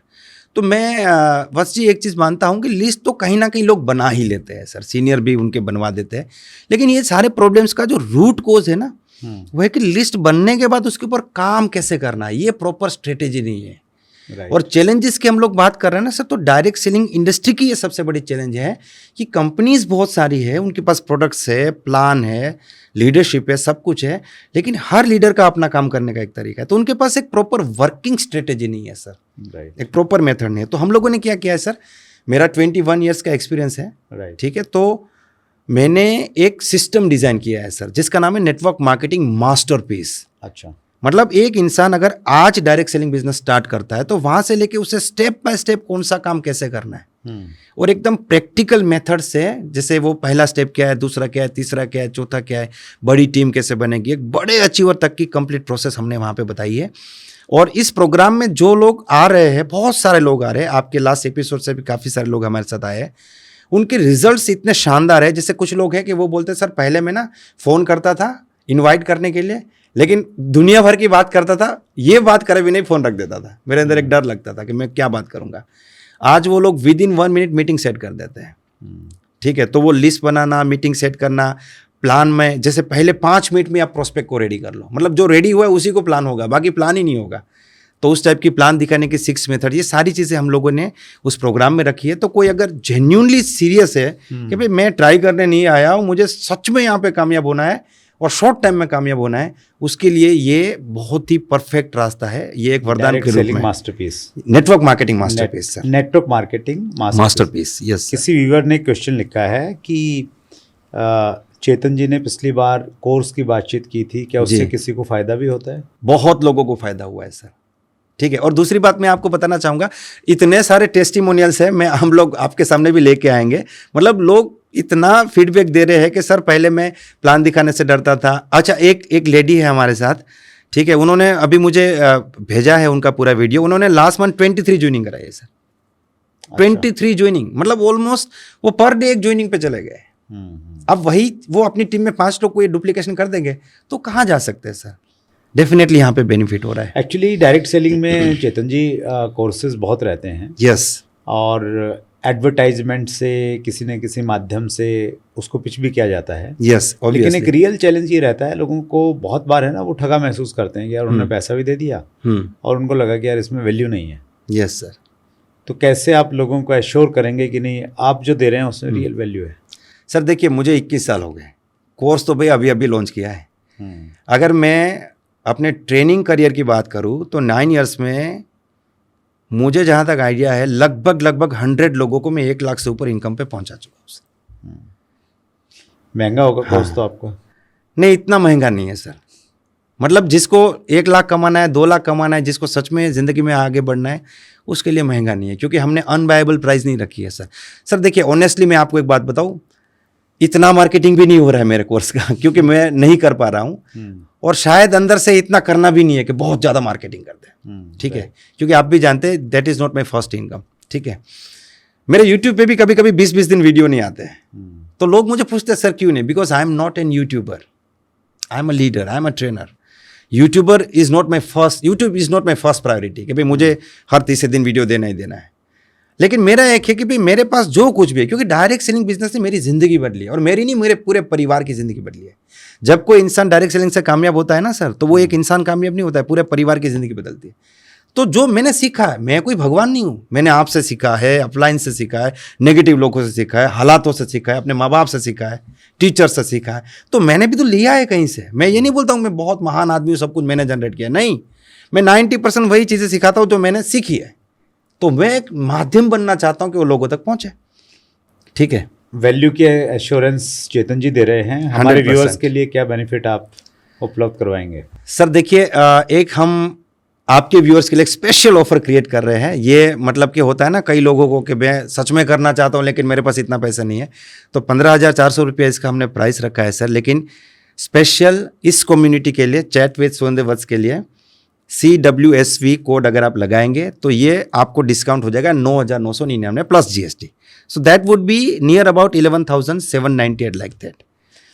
तो मैं बस जी एक चीज़ मानता हूँ कि लिस्ट तो कहीं ना कहीं लोग बना ही लेते हैं सर, सीनियर भी उनके बनवा देते हैं। लेकिन ये सारे प्रॉब्लम्स का जो रूट कोज है ना, वो है कि लिस्ट बनने के बाद उसके ऊपर काम कैसे करना है, ये प्रॉपर स्ट्रेटेजी नहीं है। और चैलेंजेस की हम लोग बात कर रहे हैं ना सर, तो डायरेक्ट सेलिंग इंडस्ट्री की ये सबसे बड़ी चैलेंज है कि कंपनीज बहुत सारी है, उनके पास प्रोडक्ट्स है, प्लान है, लीडरशिप है, सब कुछ है, लेकिन हर लीडर का अपना काम करने का एक तरीका है। तो उनके पास एक प्रॉपर वर्किंग स्ट्रेटेजी नहीं है सर, एक प्रॉपर मेथड नहीं है। तो हम लोगों ने क्या किया है सर, मेरा 21 ईयर्स का एक्सपीरियंस है, ठीक है, तो मैंने एक सिस्टम डिज़ाइन किया है सर, जिसका नाम है नेटवर्क मार्केटिंग मास्टरपीस। अच्छा, मतलब एक इंसान अगर आज डायरेक्ट सेलिंग बिजनेस स्टार्ट करता है, तो वहां से लेके उसे स्टेप बाय स्टेप कौन सा काम कैसे करना है, और एकदम प्रैक्टिकल मेथड से, जैसे वो पहला स्टेप क्या है, दूसरा क्या है, तीसरा क्या है, चौथा क्या है, बड़ी टीम कैसे बनेगी, एक बड़े अचीवर तक की कंप्लीट प्रोसेस हमने वहाँ पे बताई है। और इस प्रोग्राम में जो लोग आ रहे हैं, बहुत सारे लोग आ रहे हैं, आपके लास्ट एपिसोड से भी काफ़ी सारे लोग हमारे साथ आए हैं, उनके रिजल्ट्स इतने शानदार है। जैसे कुछ लोग हैं कि वो बोलते हैं सर पहले मैं ना फ़ोन करता था इनवाइट करने के लिए, लेकिन दुनिया भर की बात करता था, ये बात करे भी नहीं फ़ोन रख देता था, मेरे अंदर एक डर लगता था कि मैं क्या बात करूँगा। आज वो लोग विदिन 1 मिनट मीटिंग सेट कर देते हैं, ठीक है। तो वो लिस्ट बनाना, मीटिंग सेट करना, प्लान में जैसे पहले 5 मिनट में आप प्रोस्पेक्ट को रेडी कर लो, मतलब जो रेडी हुआ है उसी को प्लान होगा, बाकी प्लान ही नहीं होगा। तो उस टाइप की प्लान दिखाने की 6 मेथड, ये सारी चीज़ें हम लोगों ने उस प्रोग्राम में रखी है। तो कोई अगर जेन्यूनली सीरियस है कि भाई मैं ट्राई करने नहीं आया हूँ, मुझे सच में यहाँ पे कामयाब होना है और शॉर्ट टाइम में कामयाब होना है, उसके लिए ये बहुत ही परफेक्ट रास्ता है। ये एक वरदान के रूप में masterpiece, network marketing masterpiece sir, network marketing masterpiece. Yes, किसी व्यूअर ने क्वेश्चन लिखा है कि चेतन जी ने पिछली बार कोर्स की बातचीत की थी, क्या उससे किसी को फायदा भी होता है? बहुत लोगों को फायदा हुआ है सर। ठीक है, और दूसरी बात मैं आपको बताना चाहूँगा, इतने सारे टेस्टिमोनियल्स हैं, हम लोग आपके सामने भी लेके आएंगे। मतलब लोग इतना फीडबैक दे रहे हैं कि सर पहले मैं प्लान दिखाने से डरता था। अच्छा, एक लेडी है हमारे साथ, ठीक है, उन्होंने अभी मुझे भेजा है उनका पूरा वीडियो। उन्होंने लास्ट मंथ 23 ज्वाइनिंग कराई है सर। 23 ज्वाइनिंग, मतलब ऑलमोस्ट वो पर डे एक ज्वाइनिंग पे चले गए। अब वही वो अपनी टीम में 5 लोग को ये डुप्लीकेशन कर देंगे तो कहाँ जा सकते हैं सर? डेफिनेटली यहाँ पे बेनिफिट हो रहा है। एक्चुअली डायरेक्ट सेलिंग में चेतन जी कोर्सेज बहुत रहते हैं। यस, और एडवर्टाइजमेंट से किसी न किसी माध्यम से उसको पिच भी किया जाता है। यस, लेकिन एक रियल चैलेंज ये रहता है, लोगों को बहुत बार है ना, वो ठगा महसूस करते हैं कि यार उन्होंने पैसा भी दे दिया और उनको लगा कि यार इसमें वैल्यू नहीं है। Yes sir. तो कैसे आप लोगों को एश्योर करेंगे कि नहीं आप जो दे रहे हैं उसमें रियल वैल्यू है? सर देखिए, मुझे 21 साल हो गए, कोर्स तो भाई अभी अभी लॉन्च किया है। अगर मैं अपने ट्रेनिंग करियर की बात करूं तो 9 इयर्स में मुझे जहां तक आइडिया है लगभग 100 लोगों को मैं 1 लाख से ऊपर इनकम पे पहुंचा चुका हूं। महंगा होगा कोर्स तो आपका? नहीं, इतना महंगा नहीं है सर। मतलब जिसको 1 लाख कमाना है, 2 लाख कमाना है, जिसको सच में ज़िंदगी में आगे बढ़ना है, उसके लिए महंगा नहीं है, क्योंकि हमने अनबायबल प्राइस नहीं रखी है सर। सर देखिए, ऑनेस्टली मैं आपको एक बात बताऊँ, इतना मार्केटिंग भी नहीं हो रहा है मेरे कोर्स का, क्योंकि मैं नहीं कर पा रहा हूँ, और शायद अंदर से इतना करना भी नहीं है कि बहुत ज़्यादा मार्केटिंग कर दे। ठीक है, क्योंकि आप भी जानते हैं that is not my first income. ठीक है, मेरे यूट्यूब पे भी कभी कभी 20-20 दिन वीडियो नहीं आते हैं, तो लोग मुझे पूछते हैं सर क्यों नहीं? Because I am not an YouTuber, I am a leader, I am a trainer. YouTube is not my first priority कि भाई मुझे हर तीसरे दिन वीडियो देना ही देना है। लेकिन मेरा एक है कि भाई मेरे पास जो कुछ भी है, क्योंकि डायरेक्ट सेलिंग बिजनेस ने मेरी ज़िंदगी बदली है, और मेरी नहीं, मेरे पूरे परिवार की ज़िंदगी बदली है। जब कोई इंसान डायरेक्ट सेलिंग से कामयाब होता है ना सर, तो वो एक इंसान कामयाब नहीं होता है, पूरे परिवार की ज़िंदगी बदलती है। तो जो मैंने सीखा है, मैं कोई भगवान नहीं हूँ, मैंने आपसे सीखा है, अपलाइन से सीखा है, नेगेटिव लोगों से सीखा है, हालातों से सीखा है, अपने माँ बाप से सीखा है, टीचर से सीखा है। तो मैंने भी तो लिया है कहीं से। मैं ये नहीं बोलता हूँ मैं बहुत महान आदमी हूँ, सब कुछ मैंने जनरेट किया, नहीं। मैं 90% वही चीज़ें सिखाता हूँ जो मैंने सीखी है। तो मैं एक माध्यम बनना चाहता हूँ कि वो लोगों तक पहुँचे। ठीक है, वैल्यू की एश्योरेंस चेतन जी दे रहे हैं, हमारे व्यूअर्स के लिए क्या बेनिफिट आप उपलब्ध करवाएंगे? सर देखिए, एक हम आपके व्यूअर्स के लिए एक स्पेशल ऑफर क्रिएट कर रहे हैं। ये मतलब कि होता है ना कई लोगों को कि मैं सच में करना चाहता हूँ लेकिन मेरे पास इतना पैसा नहीं है, तो 15,400 रुपये इसका हमने प्राइस रखा है सर। लेकिन स्पेशल इस कम्युनिटी के लिए, चैट विद सोहनदेव वत्स के लिए, CWSV कोड अगर आप लगाएंगे तो ये आपको डिस्काउंट हो जाएगा 9,999 plus GST। So that would be near about 11,798 like that,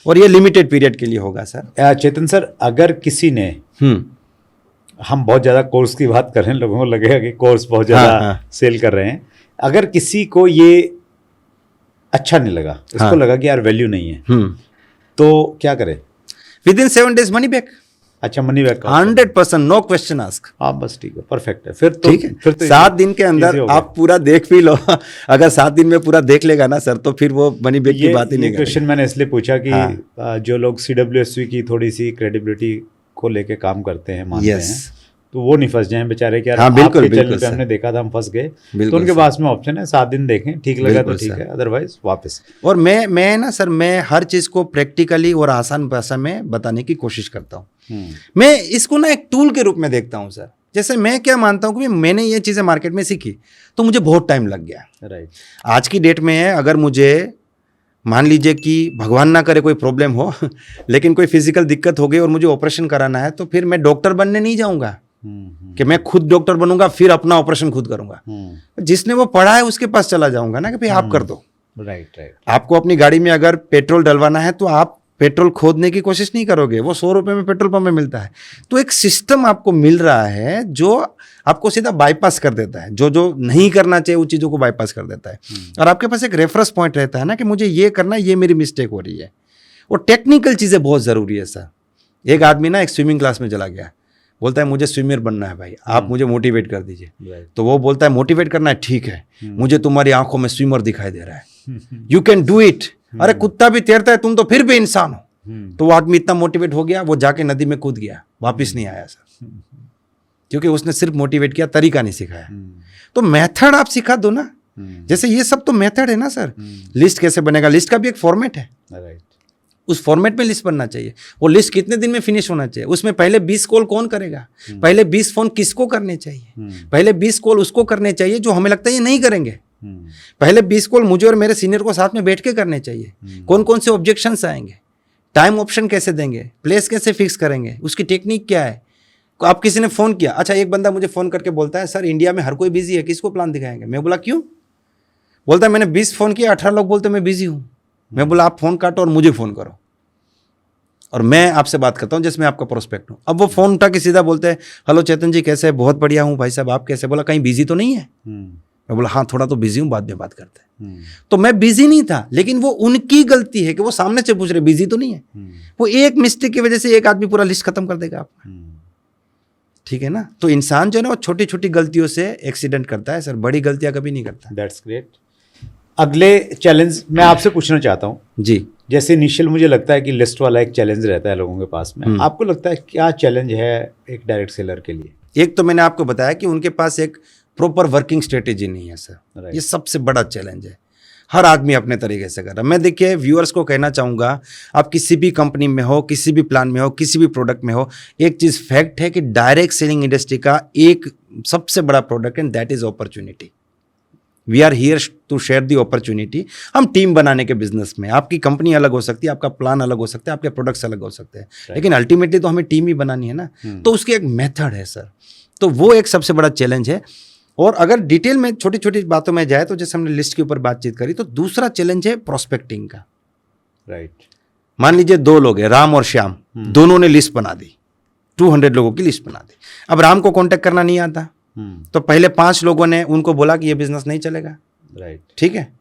और ये लिमिटेड पीरियड के लिए होगा सर। चेतन सर, अगर किसी ने, हम बहुत ज़्यादा कोर्स की बात कर रहे हैं, लोगों को लगेगा कि कोर्स बहुत ज़्यादा सेल कर रहे हैं, अगर किसी को ये अच्छा नहीं लगा, इसको लगा कि यार वैल्यू नहीं है, तो क्या करे? Within 7 days money back. अच्छा, money back 100%, no question ask. आप बस ठीक है, परफेक्ट है फिर तो। ठीक है, 7 दिन के अंदर आप पूरा देख भी लो। अगर 7 दिन में पूरा देख लेगा ना सर, तो फिर वो मनी बैक की बात ही नहीं। क्वेश्चन मैंने इसलिए पूछा कि जो लोग CWSV की थोड़ी सी क्रेडिबिलिटी को लेके काम करते हैं, मानते हैं, तो वो नहीं फंस जाएं बेचारे कि यार आपके चैनल पे हमने देखा था, हम फंस गए। तो उनके पास में ऑप्शन है 7 दिन देखें, ठीक लगा तो ठीक है, अदरवाइज वापस। और मैं ना सर, मैं हर चीज़ को प्रैक्टिकली और आसान भाषा में बताने की कोशिश करता हूँ। मैं इसको ना एक टूल के रूप में देखता हूँ सर। जैसे मैं क्या मानता हूँ कि मैंने ये चीज़ें मार्केट में सीखी तो मुझे बहुत टाइम लग गया। राइट, आज की डेट में अगर मुझे मान लीजिए कि भगवान ना करे कोई प्रॉब्लम हो लेकिन कोई फिजिकल दिक्कत हो गई और मुझे ऑपरेशन कराना है, तो फिर मैं डॉक्टर बनने नहीं जाऊँगा कि मैं खुद डॉक्टर बनूंगा फिर अपना ऑपरेशन खुद करूंगा। जिसने वो पढ़ा है उसके पास चला जाऊंगा ना कि भाई आप कर दो। राइट। आपको अपनी गाड़ी में अगर पेट्रोल डलवाना है तो आप पेट्रोल खोदने की कोशिश नहीं करोगे, वो 100 रुपये में पेट्रोल पंप में मिलता है। तो एक सिस्टम आपको मिल रहा है जो आपको सीधा बाईपास कर देता है, जो नहीं करना चाहिए उन चीज़ों को बाईपास कर देता है। और आपके पास एक रेफरेंस पॉइंट रहता है ना कि मुझे ये करना है, ये मेरी मिस्टेक हो रही है। और टेक्निकल चीज़ें बहुत ज़रूरी है सर। एक आदमी ना एक स्विमिंग क्लास में चला गया, बोलता है मुझे स्विमर बनना है भाई, आप मुझे मोटिवेट कर दीजिए। राइट। तो वो बोलता है मोटिवेट करना है, ठीक है, मुझे तुम्हारी आंखों में स्विमर दिखाई दे रहा है, यू कैन डू इट। अरे कुत्ता भी तैरता है, तुम तो फिर भी इंसान हो। तो वो आदमी इतना मोटिवेट हो गया, वो जाके नदी में कूद गया, वापिस नहीं आया सर, क्योंकि उसने सिर्फ मोटिवेट किया, तरीका नहीं सिखाया। तो मेथड आप सिखा दो ना, जैसे ये सब तो मेथड है ना सर। लिस्ट कैसे बनेगा, लिस्ट का भी एक फॉर्मेट है, राइट। उस फॉर्मेट में लिस्ट बनना चाहिए। वो लिस्ट कितने दिन में फिनिश होना चाहिए, उसमें पहले 20 कॉल कौन करेगा, पहले 20 फोन किसको करने चाहिए, पहले 20 कॉल उसको करने चाहिए जो हमें लगता है ये नहीं करेंगे, पहले 20 कॉल मुझे और मेरे सीनियर को साथ में बैठ के करने चाहिए। कौन कौन से ऑब्जेक्शंस आएंगे, टाइम ऑप्शन कैसे देंगे, प्लेस कैसे फिक्स करेंगे, उसकी टेक्निक क्या है। आप किसी ने फ़ोन किया, अच्छा एक बंदा मुझे फ़ोन करके बोलता है सर इंडिया में हर कोई बिजी है, किसको प्लान दिखाएंगे। मैं बोला क्यों, बोलता है मैंने 20 फ़ोन किया, 18 लोग बोलते मैं बिजी हूँ। मैं बोला आप फ़ोन काटो और मुझे फ़ोन करो और मैं आपसे बात करता हूँ जिसमें आपका प्रोस्पेक्ट हूँ। अब वो फ़ोन उठा के सीधा बोलते हैं हेलो चेतन जी कैसे है, बहुत बढ़िया हूँ भाई साहब आप कैसे। बोला कहीं बिजी तो नहीं है। मैं बोला हाँ थोड़ा तो बिजी हूँ, बाद में बात करते हैं। तो मैं बिजी नहीं था, लेकिन वो उनकी गलती है कि वो सामने से पूछ रहे बिजी तो नहीं है। वो एक मिस्टेक की वजह से एक आदमी पूरा लिस्ट खत्म कर देगा आपका, ठीक है ना। तो इंसान जो है ना वो छोटी छोटी गलतियों से एक्सीडेंट करता है सर, बड़ी गलतियां कभी नहीं करता। That's great. अगले चैलेंज मैं आपसे पूछना चाहता हूँ जी। जैसे इनिशियल मुझे लगता है कि लिस्ट वाला एक चैलेंज रहता है लोगों के पास में, आपको लगता है क्या चैलेंज है एक डायरेक्ट सेलर के लिए? एक तो मैंने आपको बताया कि उनके पास एक प्रॉपर वर्किंग स्ट्रेटेजी नहीं है सर, ये सबसे बड़ा चैलेंज है। हर आदमी अपने तरीके से कर रहा है। मैं देखिए व्यूअर्स को कहना चाहूँगा, आप किसी भी कंपनी में हो, किसी भी प्लान में हो, किसी भी प्रोडक्ट में हो, एक चीज़ फैक्ट है कि डायरेक्ट सेलिंग इंडस्ट्री का एक सबसे बड़ा product and that is opportunity. We are here to share the opportunity. हम टीम बनाने के बिजनेस में, आपकी कंपनी अलग हो सकती है, आपका प्लान अलग हो सकता है, आपके प्रोडक्ट्स अलग हो सकते हैं, लेकिन अल्टीमेटली तो हमें टीम ही बनानी है ना। तो उसकी एक मेथड है सर, तो वो एक सबसे बड़ा चैलेंज है। और अगर डिटेल में छोटी छोटी बातों में जाए तो जैसे हमने लिस्ट के ऊपर बातचीत करी, तो दूसरा चैलेंज है प्रोस्पेक्टिंग का। राइट। मान लीजिए 2 लोग हैं, राम और श्याम, दोनों ने लिस्ट बना दी, 200 लोगों की लिस्ट बना दी। अब राम को कांटेक्ट करना नहीं आता, तो पहले 5 लोगों ने उनको बोला कि ये बिजनेस नहीं चलेगा, राइट, ठीक है।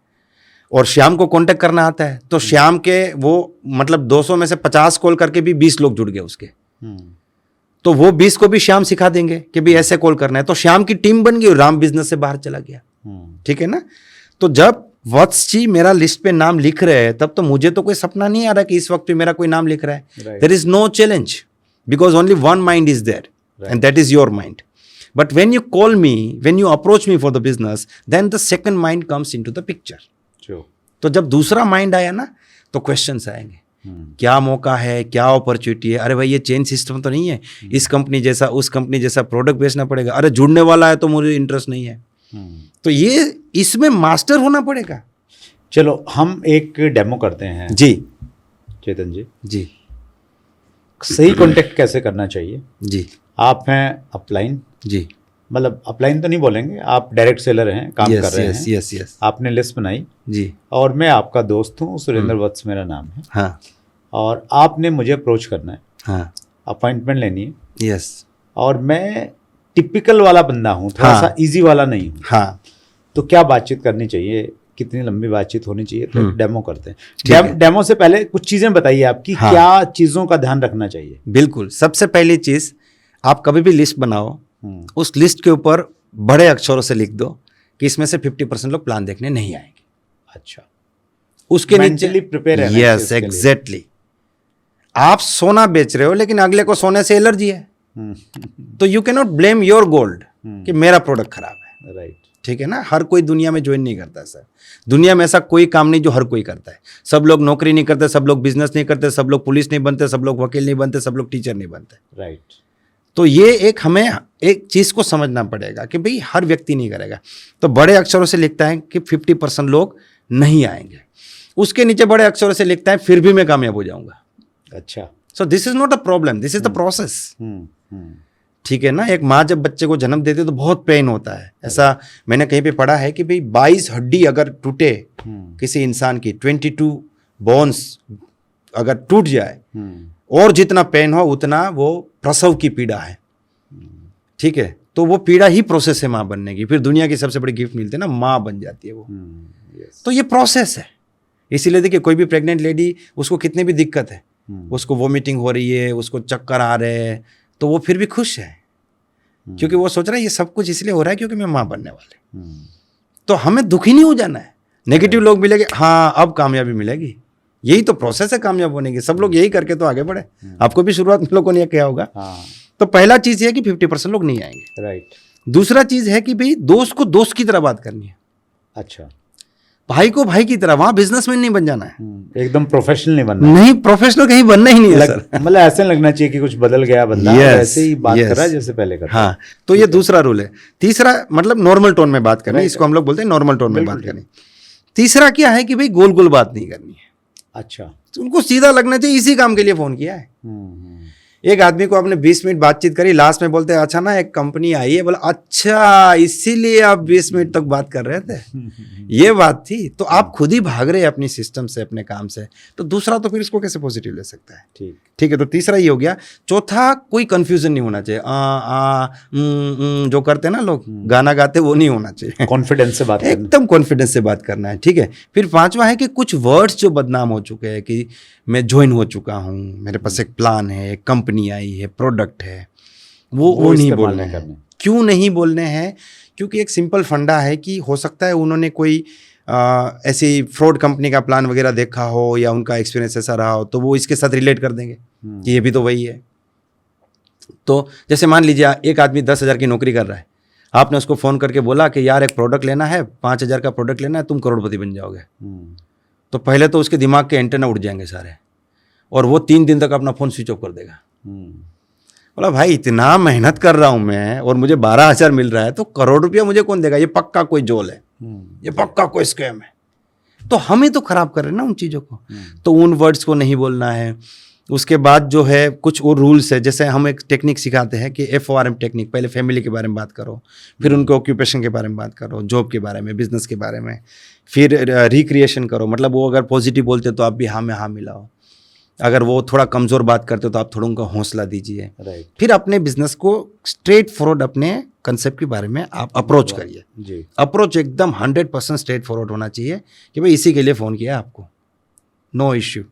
और श्याम को कांटेक्ट करना आता है, तो श्याम के वो मतलब 200 में से 50 कॉल करके भी 20 लोग जुड़ गए उसके, तो वो 20 को भी श्याम सिखा देंगे कि भी ऐसे कॉल करना है। तो श्याम की टीम बन गई और राम बिजनेस से बाहर चला गया, ठीक है ना। तो जब वत्स जी मेरा लिस्ट पे नाम लिख रहे हैं, तब तो मुझे तो कोई सपना नहीं आ रहा कि इस वक्त पे मेरा कोई नाम लिख रहा है। There is no challenge because only one mind is there and that is your mind. But when you call me, when you approach me for the business, then the second mind comes into the picture. तो जब दूसरा mind आया ना, तो questions आएंगे, क्या मौका है, क्या अपॉर्चुनिटी है। अरे भाई ये चेन सिस्टम तो नहीं है, इस कंपनी जैसा उस कंपनी जैसा प्रोडक्ट बेचना पड़ेगा। अरे जुड़ने वाला है तो मुझे इंटरेस्ट नहीं है। तो ये इसमें मास्टर होना पड़ेगा। चलो हम एक डेमो करते हैं जी चेतन जी। जी सही कांटेक्ट कैसे करना चाहिए? जी आप हैं अपलाइन, जी मतलब अपलाइन तो नहीं बोलेंगे, आप डायरेक्ट सेलर हैं, काम कर रहे हैं। यस आपने लिस्ट बनाई जी, और मैं आपका दोस्त हूँ, सुरेंद्र वत्स मेरा नाम है। हाँ और आपने मुझे अप्रोच करना है, हाँ अपॉइंटमेंट लेनी है। यस और मैं टिपिकल वाला बंदा हूँ, थोड़ा हाँ। सा इजी वाला नहीं हूँ। हाँ तो क्या बातचीत करनी चाहिए, कितनी लंबी बातचीत होनी चाहिए? तो डेमो करते ठीक हैं। है। डेमो से पहले कुछ चीज़ें बताइए आपकी, हाँ। क्या चीज़ों का ध्यान रखना चाहिए? बिल्कुल। सबसे पहली चीज़, आप कभी भी लिस्ट बनाओ, उस लिस्ट के ऊपर बड़े अक्षरों से लिख दो कि इसमें से 50% लोग प्लान देखने नहीं आएंगे। अच्छा, उसके Mentally prepare रहना नीचे चाहिए यस उसके लिए। एग्जैक्टली। आप सोना बेच रहे हो लेकिन अगले को सोने से एलर्जी है, तो you can not blame your gold कि मेरा प्रोडक्ट खराब है। राइट। ठीक है ना। हर कोई दुनिया में ज्वाइन नहीं करता सर। दुनिया में ऐसा कोई काम नहीं जो हर कोई करता है। सब लोग नौकरी नहीं करते, सब लोग बिजनेस नहीं करते, सब लोग पुलिस नहीं बनते, सब लोग वकील नहीं बनते, सब लोग टीचर नहीं बनते। राइट। तो ये एक हमें एक चीज़ को समझना पड़ेगा कि भाई हर व्यक्ति नहीं करेगा। तो बड़े अक्षरों से लिखता है कि 50% लोग नहीं आएंगे, उसके नीचे बड़े अक्षरों से लिखता है फिर भी मैं कामयाब हो जाऊंगा। अच्छा। So this is not a problem, this is the process. ठीक है ना। एक माँ जब बच्चे को जन्म देती है तो बहुत पेन होता है। ऐसा मैंने कहीं पे पढ़ा है कि भाई 22 हड्डी अगर टूटे किसी इंसान की, 22 बोन्स अगर टूट जाए, और जितना पेन हो उतना वो प्रसव की पीड़ा है। ठीक है। तो वो पीड़ा ही प्रोसेस है माँ बनने की। फिर दुनिया की सबसे बड़ी गिफ्ट मिलती है ना, माँ बन जाती है वो। तो ये प्रोसेस है। इसीलिए देखिए कोई भी प्रेग्नेंट लेडी, उसको कितनी भी दिक्कत है, उसको वोमिटिंग हो रही है, उसको चक्कर आ रहे हैं, तो वो फिर भी खुश है, क्योंकि वो सोच रहा है ये सब कुछ इसलिए हो रहा है क्योंकि मैं माँ बनने वाले। तो हमें दुखी नहीं हो जाना है। नेगेटिव लोग मिलेंगे, हाँ अब कामयाबी मिलेगी, यही तो प्रोसेस है कामयाब होने की। सब लोग यही करके तो आगे बढ़े। आपको भी शुरुआत में लोगों ने क्या होगा। तो पहला चीज ये है कि 50% लोग नहीं आएंगे। राइट। दूसरा चीज है कि भाई दोस्त को दोस्त की तरह बात करनी है। अच्छा। भाई को भाई की तरह, वहां बिजनेसमैन नहीं बन जाना है। एकदम प्रोफेशनल नहीं बनना। नहीं, प्रोफेशनल कहीं बनना ही नहीं है सर। मतलब ऐसे लगना चाहिए कि कुछ बदल गया बंदा, ऐसे ही बात कर रहा है जैसे पहले करता। हाँ, तो ये दूसरा रूल है। तीसरा मतलब नॉर्मल टोन में बात करनी, इसको हम लोग बोलते हैं नॉर्मल टोन में बात करनी। तीसरा क्या है कि भाई गोल गोल बात नहीं करनी है। अच्छा। तो उनको सीधा लगना चाहिए, इसी काम के लिए फोन किया है। एक आदमी को आपने 20 मिनट बातचीत करी, लास्ट में बोलते हैं अच्छा ना एक कंपनी आई है, बोला अच्छा इसीलिए आप 20 मिनट तक बात कर रहे थे, ये बात थी। तो आप खुद ही भाग रहे हैं अपनी सिस्टम से, अपने काम से, तो दूसरा तो फिर इसको कैसे पॉजिटिव ले सकता है। ठीक है, तो तीसरा ये हो गया। चौथा, कोई कंफ्यूजन नहीं होना चाहिए। जो करते हैं ना लोग गाना गाते, वो नहीं होना चाहिए। कॉन्फिडेंस से बात करना, एकदम कॉन्फिडेंस से बात करना है। ठीक है। फिर पांचवा है कि कुछ वर्ड्स जो बदनाम हो चुके हैं कि मैं ज्वाइन हो चुका हूँ, मेरे पास एक प्लान है, एक कंपनी आई है, प्रोडक्ट है, वो नहीं बोलने हैं। क्यों नहीं बोलने हैं? क्योंकि एक सिंपल फंडा है कि हो सकता है उन्होंने कोई ऐसी फ्रॉड कंपनी का प्लान वगैरह देखा हो या उनका एक्सपीरियंस ऐसा रहा हो, तो वो इसके साथ रिलेट कर देंगे कि ये भी तो वही है। तो जैसे मान लीजिए एक आदमी 10,000 की नौकरी कर रहा है, आपने उसको फ़ोन करके बोला कि यार एक प्रोडक्ट लेना है, 5,000 का प्रोडक्ट लेना है, तुम करोड़पति बन जाओगे। तो पहले तो उसके दिमाग के एंटेना उड़ जाएंगे सारे, और वो 3 दिन तक अपना फ़ोन स्विच ऑफ कर देगा। बोला भाई इतना मेहनत कर रहा हूँ मैं और मुझे 12,000 मिल रहा है, तो करोड़ रुपया मुझे कौन देगा? ये पक्का कोई जोल है, ये पक्का कोई स्कैम है। तो हमें तो खराब कर रहे हैं ना उन चीज़ों को। तो उन वर्ड्स को नहीं बोलना है। उसके बाद जो है कुछ और रूल्स है, जैसे हम एक टेक्निक सिखाते हैं कि FORM टेक्निक। पहले फैमिली के बारे में बात करो, फिर उनके ऑक्यूपेशन के बारे में बात करो, जॉब के बारे में, बिजनेस के बारे में, फिर रिक्रिएशन करो। मतलब वो अगर पॉजिटिव बोलते तो आप भी हाँ में हाँ मिलाओ, अगर वो थोड़ा कमज़ोर बात करते तो आप थोड़ा उनका हौसला दीजिए। फिर अपने बिजनेस को स्ट्रेट फॉरवर्ड अपने कंसेप्ट के बारे में आप अप्रोच करिए। अप्रोच एकदम 100% स्ट्रेट फॉरवर्ड होना चाहिए कि भाई इसी के लिए फ़ोन किया आपको, नो इश्यू।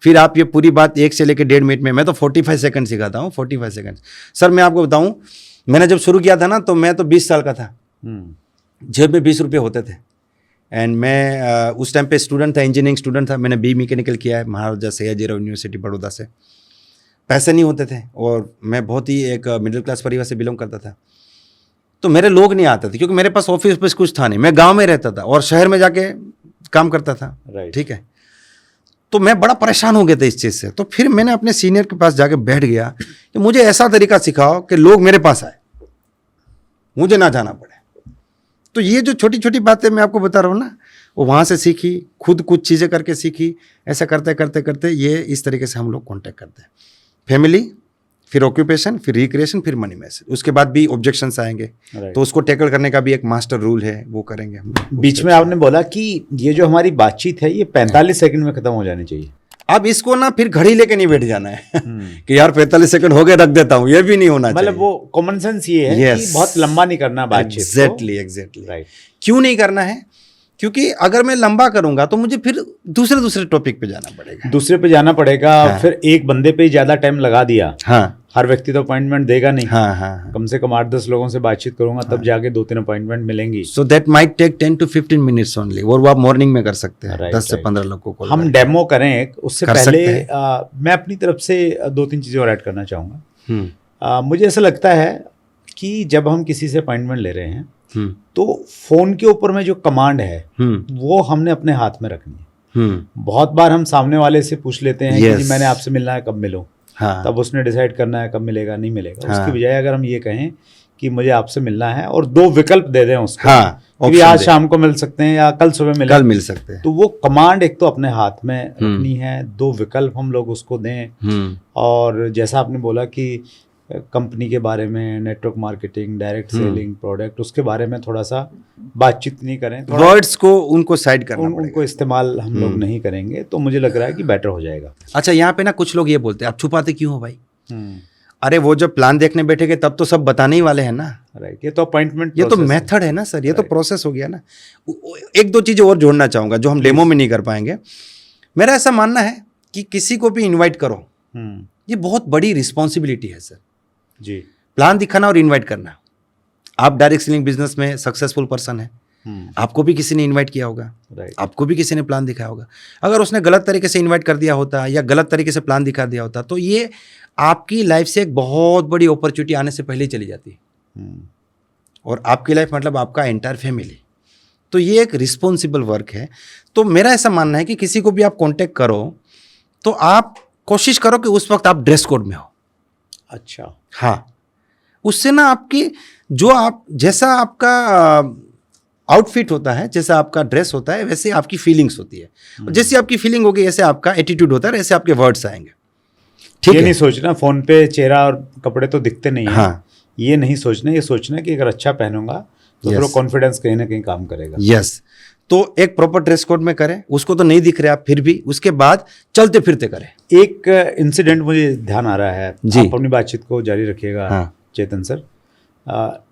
फिर आप ये पूरी बात 1 से लेकर 1.5 मिनट में, मैं तो 45 सेकंड सिखाता हूँ। 45 सेकंड सर, मैं आपको बताऊँ, मैंने जब शुरू किया था ना, तो मैं तो 20 साल का था, जेब में 20 रुपये होते थे। एंड मैं उस टाइम पे स्टूडेंट था, इंजीनियरिंग स्टूडेंट था। मैंने BE मैकेनिकल किया है महाराजा सयाजीराव यूनिवर्सिटी बड़ौदा से। पैसे नहीं होते थे और मैं बहुत ही एक मिडिल क्लास परिवार से बिलोंग करता था। तो मेरे लोग नहीं आते थे क्योंकि मेरे पास ऑफिस कुछ था नहीं। मैं गांव में रहता था और शहर में जाके काम करता था। ठीक है। तो मैं बड़ा परेशान हो गया था इस चीज़ से। तो फिर मैंने अपने सीनियर के पास जाके बैठ गया कि मुझे ऐसा तरीका सिखाओ कि लोग मेरे पास आए, मुझे ना जाना पड़े। तो ये जो छोटी छोटी बातें मैं आपको बता रहा हूँ ना, वो वहाँ से सीखी, खुद कुछ चीज़ें करके सीखी। ऐसा करते करते करते ये इस तरीके से हम लोग कांटेक्ट करते हैं। फैमिली, फिर ऑक्यूपेशन, फिर रिक्रिएशन, फिर मनी मैसेज। उसके बाद भी ऑब्जेक्शंस आएंगे, तो उसको टैकल करने का भी एक मास्टर रूल है, वो करेंगे हम। बीच में आपने बोला कि ये जो हमारी बातचीत है ये 45 सेकंड में खत्म हो जानी चाहिए। अब इसको ना फिर घड़ी लेके नहीं बैठ जाना है कि यार 45 सेकंड हो गए रख देता हूँ, ये भी नहीं होना चाहिए। मतलब वो कॉमन सेंस ये है कि बहुत लंबा नहीं करना बातचीत। Exactly right. क्यों नहीं करना है? क्योंकि अगर मैं लंबा करूंगा तो मुझे फिर दूसरे टॉपिक पे जाना पड़ेगा, दूसरे पे जाना पड़ेगा। हाँ। फिर एक बंदे पे ज्यादा टाइम लगा दिया। हाँ। हर व्यक्ति तो अपॉइंटमेंट देगा नहीं। हाँ। कम से कम 8-10 लोगों से बातचीत करूंगा, तब जाके 2-3 अपॉइंटमेंट मिलेंगी। So that might take 10 to 15 minutes only. और वो आप मॉर्निंग में कर सकते हैं। 10 से 15 लोगों को हम डेमो करें। उससे पहले मैं अपनी तरफ से 2-3 चीजें और ऐड करना चाहूंगा। मुझे ऐसा लगता है कि जब हम किसी से अपॉइंटमेंट ले रहे हैं तो फोन के ऊपर में जो कमांड है वो हमने अपने हाथ में रखनी है। बहुत बार हम सामने वाले से पूछ लेते हैं कि जी मैंने आपसे मिलना है, कब मिलूं? हाँ। तब उसने डिसाइड करना है कब मिलेगा, नहीं मिलेगा। हाँ। उसकी बजाय अगर हम ये कहें कि मुझे आपसे मिलना है और 2 विकल्प दे दें उसको। हाँ, कि आज शाम को मिल सकते हैं या कल सुबह मिल सकते हैं। तो वो कमांड एक तो अपने हाथ में रखनी है, 2 विकल्प हम लोग उसको दें। और जैसा आपने बोला कि कंपनी के बारे में, network marketing, direct selling, product, उसके बारे में थोड़ा सा बातचीत नहीं करें। वर्ड्स को उनको साइड करना पड़ेगा, उनको इस्तेमाल हम लोग नहीं करेंगे तो मुझे लग रहा है कि बेटर हो जाएगा। अच्छा, यहाँ पे ना कुछ लोग ये बोलते हैं आप छुपाते क्यों हो भाई? अरे वो जब प्लान देखने बैठेंगे तब तो सब बताने ही वाले हैं ना। राइट। ये तो अपॉइंटमेंट, ये तो मेथड है ना सर, ये तो प्रोसेस हो गया ना। 1-2 चीज़ें और जोड़ना चाहूँगा जो हम डेमो में नहीं कर पाएंगे। मेरा ऐसा मानना है कि किसी को भी इन्वाइट करो, ये बहुत बड़ी रिस्पॉन्सिबिलिटी है सर। जी। प्लान दिखाना और इनवाइट करना। आप डायरेक्ट सेलिंग बिजनेस में सक्सेसफुल पर्सन है, आपको भी किसी ने इनवाइट किया होगा, राइट। आपको भी किसी ने प्लान दिखाया होगा। अगर उसने गलत तरीके से इनवाइट कर दिया होता या गलत तरीके से प्लान दिखा दिया होता तो ये आपकी लाइफ से एक बहुत बड़ी अपॉर्चुनिटी आने से पहले ही चली जाती। और आपकी लाइफ मतलब आपका एंटायर फैमिली। तो ये एक रिस्पॉन्सिबल वर्क है। तो मेरा ऐसा मानना है कि किसी को भी आप कांटेक्ट करो तो आप कोशिश करो कि उस वक्त आप ड्रेस कोड में हो। अच्छा। हाँ, उससे ना आपकी जो आप जैसा आपका आउटफिट होता है, जैसा आपका ड्रेस होता है, वैसे आपकी फीलिंग्स होती है। और जैसी आपकी फीलिंग होगी ऐसे आपका एटीट्यूड होता है, ऐसे आपके वर्ड्स आएंगे। ठीक ये है, नहीं सोचना फोन पे चेहरा और कपड़े तो दिखते नहीं है। हाँ, ये नहीं सोचना, ये सोचना कि अगर अच्छा पहनूंगा तो Yes. फिर कॉन्फिडेंस कहीं ना कहीं काम करेगा। यस। तो एक प्रॉपर ड्रेस कोड में करें, उसको तो नहीं दिख रहे आप फिर भी, उसके बाद चलते फिरते करें। एक इंसिडेंट मुझे ध्यान आ रहा है, जी। आप अपनी बातचीत को जारी रखिएगा। हाँ। चेतन सर,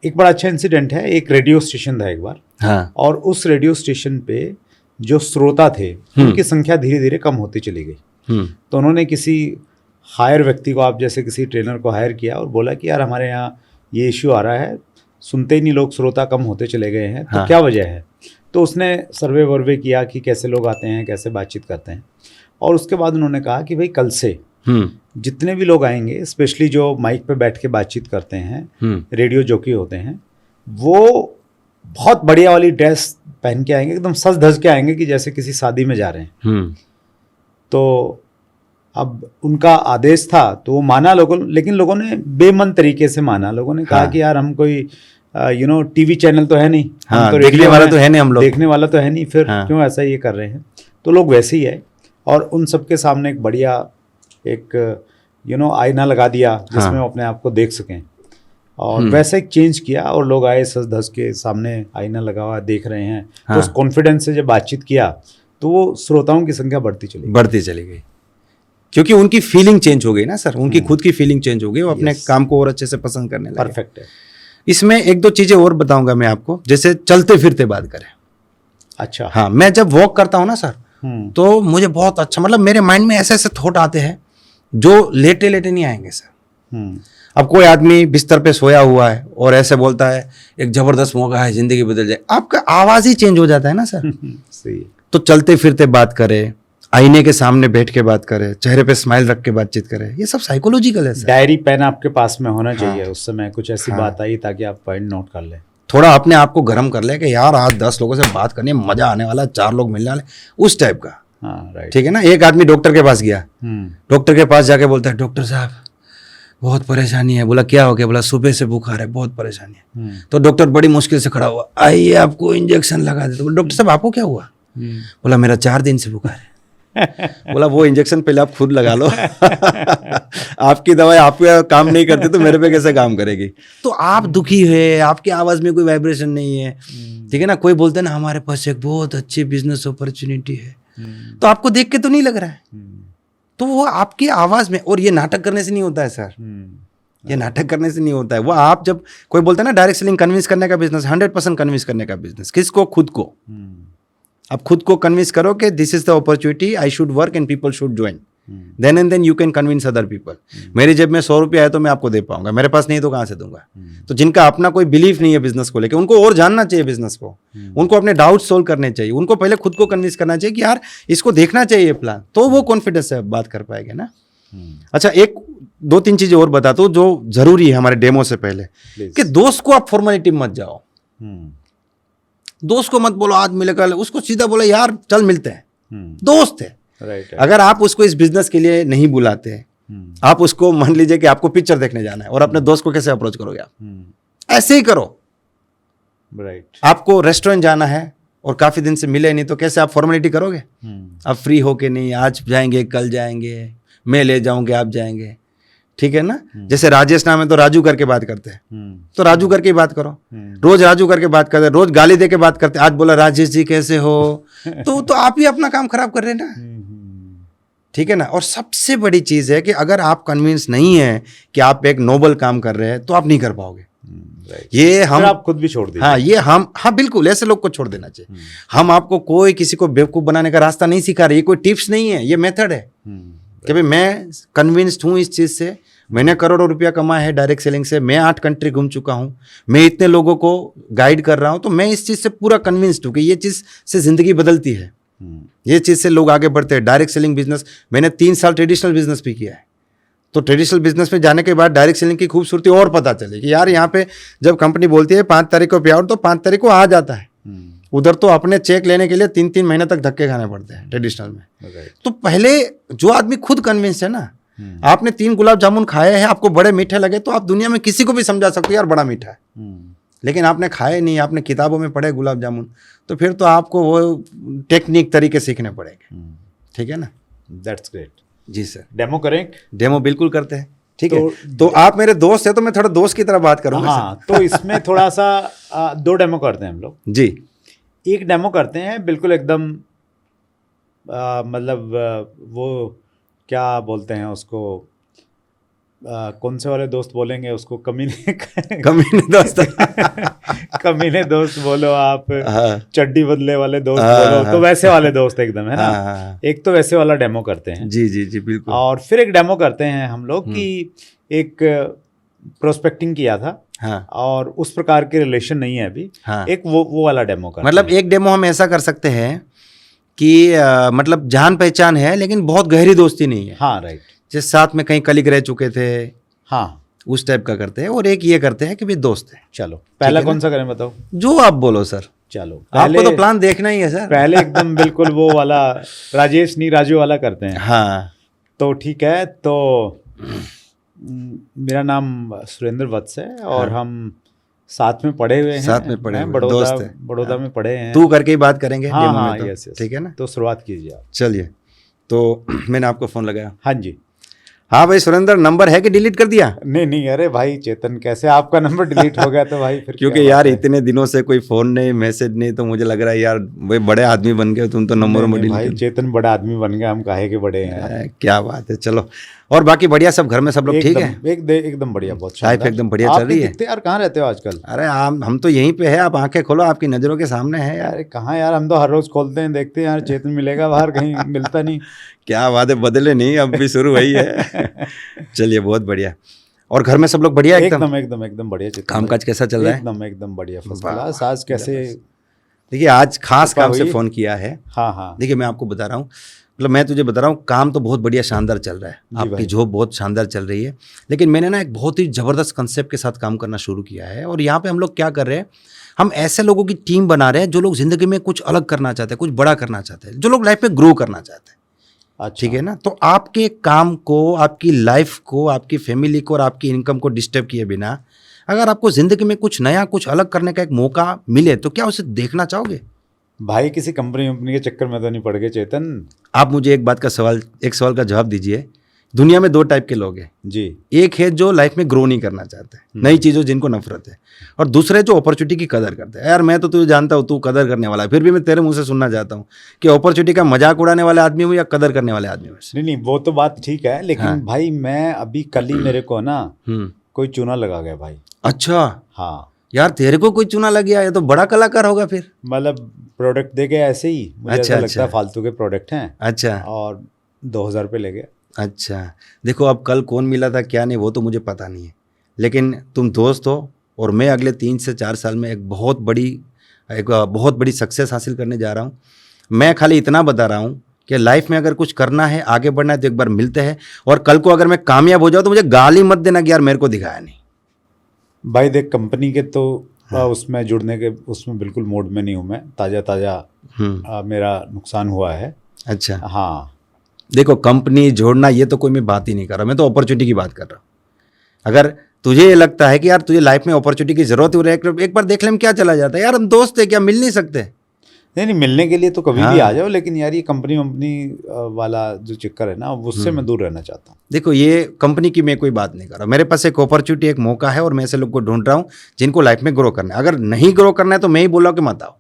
एक बड़ा अच्छा इंसिडेंट है। एक रेडियो स्टेशन था एक बार, हाँ, और उस रेडियो स्टेशन पे जो श्रोता थे उनकी संख्या धीरे धीरे कम होती चली गई। तो उन्होंने किसी हायर व्यक्ति को, आप जैसे किसी ट्रेनर को हायर किया और बोला कि यार हमारे यहाँ ये इश्यू आ रहा है, सुनते ही नहीं लोग, श्रोता कम होते चले गए हैं, तो हाँ। क्या वजह है। तो उसने सर्वे वर्वे किया कि कैसे लोग आते हैं, कैसे बातचीत करते हैं, और उसके बाद उन्होंने कहा कि भाई कल से जितने भी लोग आएंगे, स्पेशली जो माइक पे बैठ के बातचीत करते हैं, रेडियो जॉकी होते हैं, वो बहुत बढ़िया वाली ड्रेस पहन के आएंगे, एकदम सज धज के आएंगे कि जैसे किसी शादी में जा रहे हैं। तो अब उनका आदेश था तो वो माना लोगों, लेकिन लोगों ने बेमन तरीके से माना। लोगों ने कहा हाँ। कि यार हम कोई टीवी चैनल तो है नहीं, हम हाँ, तो देखने रेडियो वाला में- तो है नहीं हम लोग। देखने वाला तो है नहीं, फिर हाँ। क्यों ऐसा ये कर रहे हैं। तो लोग वैसे ही है, और उन सबके सामने एक बढ़िया एक आईना लगा दिया जिसमें हाँ। वो अपने आप को देख सकें, और वैसे एक चेंज किया, और लोग आए सज धज के, सामने आईना लगा हुआ देख रहे हैं। तो उस कॉन्फिडेंस से जब बातचीत किया तो वो श्रोताओं की संख्या बढ़ती चली गई, क्योंकि उनकी फीलिंग चेंज हो गई ना सर, उनकी खुद की फीलिंग चेंज हो गई, वो अपने काम को और अच्छे से पसंद करने लगे। परफेक्ट है। इसमें एक दो चीजें और बताऊंगा मैं आपको, जैसे चलते फिरते बात करें। अच्छा। हाँ, मैं जब वॉक करता हूँ ना सर, तो मुझे बहुत अच्छा, मतलब मेरे माइंड में ऐसे ऐसे थॉट आते हैं जो लेटे लेटे नहीं आएंगे सर। अब कोई आदमी बिस्तर पे सोया हुआ है और ऐसे बोलता है एक जबरदस्त मौका है, जिंदगी बदल जाए, आपका आवाज ही चेंज हो जाता है ना सर। सही है। तो चलते फिरते बात करें, आईने के सामने बैठ के बात करें, चेहरे पे स्माइल रख के बातचीत करें, ये सब साइकोलॉजिकल है सर। डायरी पेन आपके पास में होना चाहिए उस समय, कुछ ऐसी बात आई ताकि आप पॉइंट नोट कर लें। थोड़ा अपने आप को गर्म कर ले कि यार आज 10 लोगों से बात करनी है, मजा आने वाला, 4 लोग मिलने वाले, उस टाइप का। हाँ, राइट। ठीक है ना। एक आदमी डॉक्टर के पास गया, डॉक्टर के पास जाके बोलता है डॉक्टर साहब बहुत परेशानी है। बोला क्या हो गया? बोला सुबह से बुखार है, बहुत परेशानी है। तो डॉक्टर बड़ी मुश्किल से खड़ा हुआ, आइए आपको इंजेक्शन लगा देते। बोला डॉक्टर साहब आपको क्या हुआ? बोला मेरा 4 दिन से बुखार है। बोला वो इंजेक्शन पहले आप खुद लगा लो। आपकी दवाई आपका काम नहीं करती तो मेरे पे कैसे काम करेगी? तो आप दुखी है, आपकी आवाज में कोई वाइब्रेशन नहीं है, ठीक है ना। कोई बोलते हैं ना हमारे पास एक बहुत अच्छी बिजनेस अपॉर्चुनिटी है, तो आपको देख के तो नहीं लग रहा है, तो वो आपकी आवाज में। और ये नाटक करने से नहीं होता है सर, ये नाटक करने से नहीं होता है। वो आप जब कोई बोलता है ना डायरेक्ट सेलिंग कन्विंस करने का बिजनेस, 100% कन्विंस करने का बिजनेस। किसको? खुद को। आप खुद को कन्विंस करो कि this is the opportunity, I should work and people should join, then and then you can convince other people. मेरी जेब में 100 रुपये आए तो मैं आपको दे पाऊंगा, मेरे पास नहीं तो कहाँ से दूंगा। तो जिनका अपना कोई बिलीफ नहीं है बिजनेस को लेकर, उनको और जानना चाहिए बिजनेस को, उनको अपने डाउट सोल्व करने चाहिए, उनको पहले खुद को कन्विंस करना चाहिए कि यार इसको देखना चाहिए प्लान, तो वो कॉन्फिडेंस से बात कर पाएंगे ना। अच्छा, एक 2-3 चीजें और बताता हूँ जो जरूरी है हमारे डेमो से पहले, कि दोस्त को आप फॉर्मेलिटी मत जाओ। दोस्त को मत बोलो आज मिलेगा, उसको सीधा बोलो यार चल मिलते हैं, दोस्त है। राइट। अगर आप उसको इस बिजनेस के लिए नहीं बुलाते हैं, आप उसको मान लीजिए कि आपको पिक्चर देखने जाना है, और अपने दोस्त को कैसे अप्रोच करोगे आप? ऐसे ही करो। राइट। आपको रेस्टोरेंट जाना है और काफी दिन से मिले नहीं, तो कैसे आप फॉर्मेलिटी करोगे? आप फ्री हो के नहीं, आज जाएंगे कल जाएंगे, मैं ले जाऊंगे आप जाएंगे, ठीक है ना। जैसे राजेश नाम है तो राजू करके बात करते हैं, तो राजू करके ही बात करो। रोज राजू करके बात करते हैं, रोज गाली दे के बात करते हैं, आज बोला राजेश जी कैसे हो, तो आप ही अपना काम खराब कर रहे हैं ना, ठीक है ना। और सबसे बड़ी चीज है कि अगर आप कन्विंस नहीं है कि आप एक नोबल काम कर रहे हैं, तो आप नहीं कर पाओगे। ये हम आप खुद भी छोड़ दीजिए। हाँ, ये हम, हाँ बिल्कुल, ऐसे लोग को छोड़ देना चाहिए। हम आपको कोई किसी को बेवकूफ बनाने का रास्ता नहीं सिखा रहे, ये कोई टिप्स नहीं है, ये मेथड है कि भाई मैं कन्विंस्ड हूँ इस चीज से, मैंने करोड़ों रुपया कमाया है डायरेक्ट सेलिंग से, मैं 8 कंट्री घूम चुका हूँ, मैं इतने लोगों को गाइड कर रहा हूँ, तो मैं इस चीज़ से पूरा कन्विंस्ड हूँ कि ये चीज़ से ज़िंदगी बदलती है, ये चीज़ से लोग आगे बढ़ते हैं। डायरेक्ट सेलिंग बिजनेस, मैंने 3 साल ट्रेडिशनल बिजनेस भी किया है, तो ट्रेडिशनल बिजनेस में जाने के बाद डायरेक्ट सेलिंग की खूबसूरती और पता चली कि यार यहाँ पे जब कंपनी बोलती है 5 तारीख को पे आउट, तो 5 तारीख को आ जाता है। उधर तो अपने चेक लेने के लिए 3-3 महीने तक धक्के खाने पड़ते हैं ट्रेडिशनल में। तो पहले जो आदमी खुद कन्विंस है ना, आपने 3 गुलाब जामुन खाए हैं, आपको बड़े मीठे लगे, तो आप दुनिया में किसी को भी समझा सकते हो यार बड़ा मीठा है, लेकिन आपने खाए नहीं, आपने किताबों में पढ़े गुलाब जामुन, तो फिर तो आपको वो टेक्निक तरीके सीखने पड़ेंगे। ठीक है ना? That's great. जी सर। डेमो करें? डेमो बिल्कुल करते हैं। ठीक है, तो आप मेरे दोस्त हैं, तो मैं थोड़ा दोस्त की तरह बात करूँगा। हाँ, तो इसमें थोड़ा सा 2 डेमो करते हैं हम लोग जी। एक डेमो करते हैं बिल्कुल एकदम मतलब वो क्या बोलते हैं उसको, कौन से वाले दोस्त बोलेंगे उसको, कमीने दोस्त कमीने दोस्त बोलो आप, हाँ। चड्डी बदले वाले दोस्त हाँ, बोलो, हाँ। तो वैसे वाले दोस्त एकदम, है ना? हाँ। एक तो वैसे वाला डेमो करते हैं। जी जी जी बिल्कुल। और फिर एक डेमो करते हैं हम लोग कि एक प्रोस्पेक्टिंग किया था, हाँ। और उस प्रकार के रिलेशन नहीं है अभी। हाँ। एक वो वाला डेमो करते मतलब हैं। एक डेमो हम ऐसा कर सकते हैं कि मतलब जान पहचान है लेकिन बहुत गहरी दोस्ती नहीं है। हाँ, राइट। जैसे साथ में कहीं कलीग रह चुके थे, हाँ, उस टाइप का करते हैं। और एक ये करते हैं कि भी दोस्त है। चलो पहला है कौन सा करें बताओ? जो आप बोलो सर। चलो आपको तो प्लान देखना ही है सर। पहले एकदम बिल्कुल वो वाला राजेश नी राजू वाला करते हैं। हाँ तो ठीक है, तो मेरा नाम सुरेंद्र वत्स है और हम साथ में पढ़े हुए हैं। साथ में पढ़े हैं, हुए दोस्त हैं। बड़ौदा में पढ़े हैं। तू करके ही बात करेंगे हाँ डेमो हाँ, में तो। Yes yes. ठीक है ना? तो शुरुआत कीजिए आप। चलिए, तो मैंने आपको फ़ोन लगाया। हाँ जी। हाँ भाई सुरेंद्र, नंबर है कि डिलीट कर दिया? नहीं नहीं, अरे भाई चेतन, कैसे आपका नंबर डिलीट हो गया? तो भाई फिर क्योंकि यार इतने दिनों से कोई फ़ोन नहीं, मैसेज नहीं, तो मुझे लग रहा है यार भाई बड़े आदमी बन गए तुम तो, नंबर में भाई डिलीट। चेतन बड़ा आदमी बन गया, हम काहे के बड़े हैं। क्या बात है। चलो, और बाकी बढ़िया सब, घर में सब लोग ठीक है? एकदम बढ़िया, बहुत लाइफ शानदार। एकदम बढ़िया चल रही है। यार कहाँ रहते हो आजकल? अरे हम तो यहीं पे है, आप आंखें खोलो, आपकी नज़रों के सामने है यार। अरे कहाँ यार, हम तो हर रोज खोलते हैं, देखते हैं यार चेतन मिलेगा बाहर, कहीं मिलता नहीं। क्या बात है, बदले नहीं, अब भी शुरू वही है। चलिए, बहुत बढ़िया। और घर में सब लोग बढ़िया? एकदम बढ़िया। चेतन कामकाज कैसा चल रहा है? एकदम बढ़िया, फर्स्ट क्लास। आज कैसे? देखिए, आज खास काम से फ़ोन किया है। हाँ हाँ। देखिए, मैं आपको बता रहा हूँ, मतलब मैं तुझे बता रहा हूँ, काम तो बहुत बढ़िया शानदार चल रहा है, आपकी जॉब बहुत शानदार चल रही है, लेकिन मैंने ना एक बहुत ही ज़बरदस्त कंसेप्ट के साथ काम करना शुरू किया है। और यहाँ पे हम लोग क्या कर रहे हैं, हम ऐसे लोगों की टीम बना रहे हैं जो लोग ज़िंदगी में कुछ अलग करना चाहते हैं, कुछ बड़ा करना चाहते हैं, जो लोग लाइफ में ग्रो करना चाहते हैं। अच्छा। ठीक है ना? तो आपके काम को, आपकी लाइफ को, आपकी फैमिली को और आपकी इनकम को डिस्टर्ब किए बिना अगर आपको ज़िंदगी में कुछ नया, कुछ अलग करने का एक मौका मिले, तो क्या उसे देखना चाहोगे? भाई किसी कंपनी के चक्कर में तो नहीं पड़ गए चेतन? आप मुझे एक सवाल का जवाब दीजिए। दुनिया में 2 टाइप के लोग हैं जी। एक है जो लाइफ में ग्रो नहीं करना चाहते, नई चीज़ों जिनको नफरत है, और दूसरे जो अपॉर्चुनिटी की कदर करते हैं। यार मैं तो तुझे जानता हूँ, तू कदर करने वाला है, फिर भी मैं तेरे मुंह से सुनना चाहता हूँ कि अपॉर्चुनिटी का मजाक उड़ाने वाले आदमी हूँ या कदर करने वाले आदमी हूँ? नहीं, वो तो बात ठीक है, लेकिन भाई मैं अभी कल ही मेरे को ना कोई चूना लगा गया भाई। अच्छा। हाँ यार, तेरे को कोई चूना लग गया, ये तो बड़ा कलाकार होगा फिर। मतलब प्रोडक्ट दे गए ऐसे ही, मुझे ऐसा लगता है फालतू के प्रोडक्ट हैं। अच्छा। और 2000 रुपये ले गए। अच्छा, देखो अब कल कौन मिला था क्या नहीं वो तो मुझे पता नहीं है, लेकिन तुम दोस्त हो और मैं अगले 3 से 4 साल में एक बहुत बड़ी सक्सेस हासिल करने जा रहा हूँ। मैं खाली इतना बता रहा हूँ कि लाइफ में अगर कुछ करना है, आगे बढ़ना है, तो एक बार मिलते हैं। और कल को अगर मैं कामयाब हो जाऊँ तो मुझे गाली मत देना कि यार मेरे को दिखाया नहीं। भाई देख, कंपनी के तो उसमें जुड़ने के उसमें बिल्कुल मूड में नहीं हूँ मैं। ताज़ा मेरा नुकसान हुआ है। अच्छा। हाँ, देखो, कंपनी जोड़ना ये तो कोई मैं बात ही नहीं कर रहा, मैं तो अपॉर्चुनिटी की बात कर रहा हूँ। अगर तुझे ये लगता है कि यार तुझे लाइफ में अपॉर्चुनिटी की जरूरत है, एक बार देख ले क्या चला जाता है। यार हम दोस्त है, क्या मिल नहीं सकते? नहीं, मिलने के लिए तो कभी भी आ जाओ, लेकिन यार ये कंपनी वाला जो चक्कर है ना, उससे मैं दूर रहना चाहता हूँ। देखो, ये कंपनी की मैं कोई बात नहीं कर रहा, मेरे पास एक अपॉर्चुनिटी, एक मौका है, और मैं ऐसे लोग को ढूंढ रहा हूँ जिनको लाइफ में ग्रो करना है। अगर नहीं ग्रो करना है तो मैं ही बोल रहा हूँ कि मत आओ,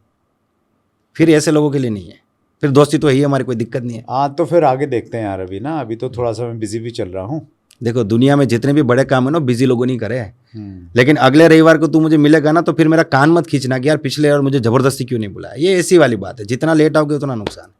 फिर ऐसे लोगों के लिए नहीं है, फिर दोस्ती तो यही हमारी, कोई दिक्कत नहीं है। हाँ, तो फिर आगे देखते हैं यार। अभी तो थोड़ा सा मैं बिजी भी चल रहा हूँ। देखो, दुनिया में जितने भी बड़े काम है ना, बिजी लोगों नहीं करे। लेकिन अगले रविवार को तू मुझे मिलेगा ना, तो फिर मेरा कान मत खींचना कि यार पिछले बार मुझे जबरदस्ती क्यों नहीं बुलाया। ये ऐसी वाली बात है, जितना लेट आओगे उतना नुकसान।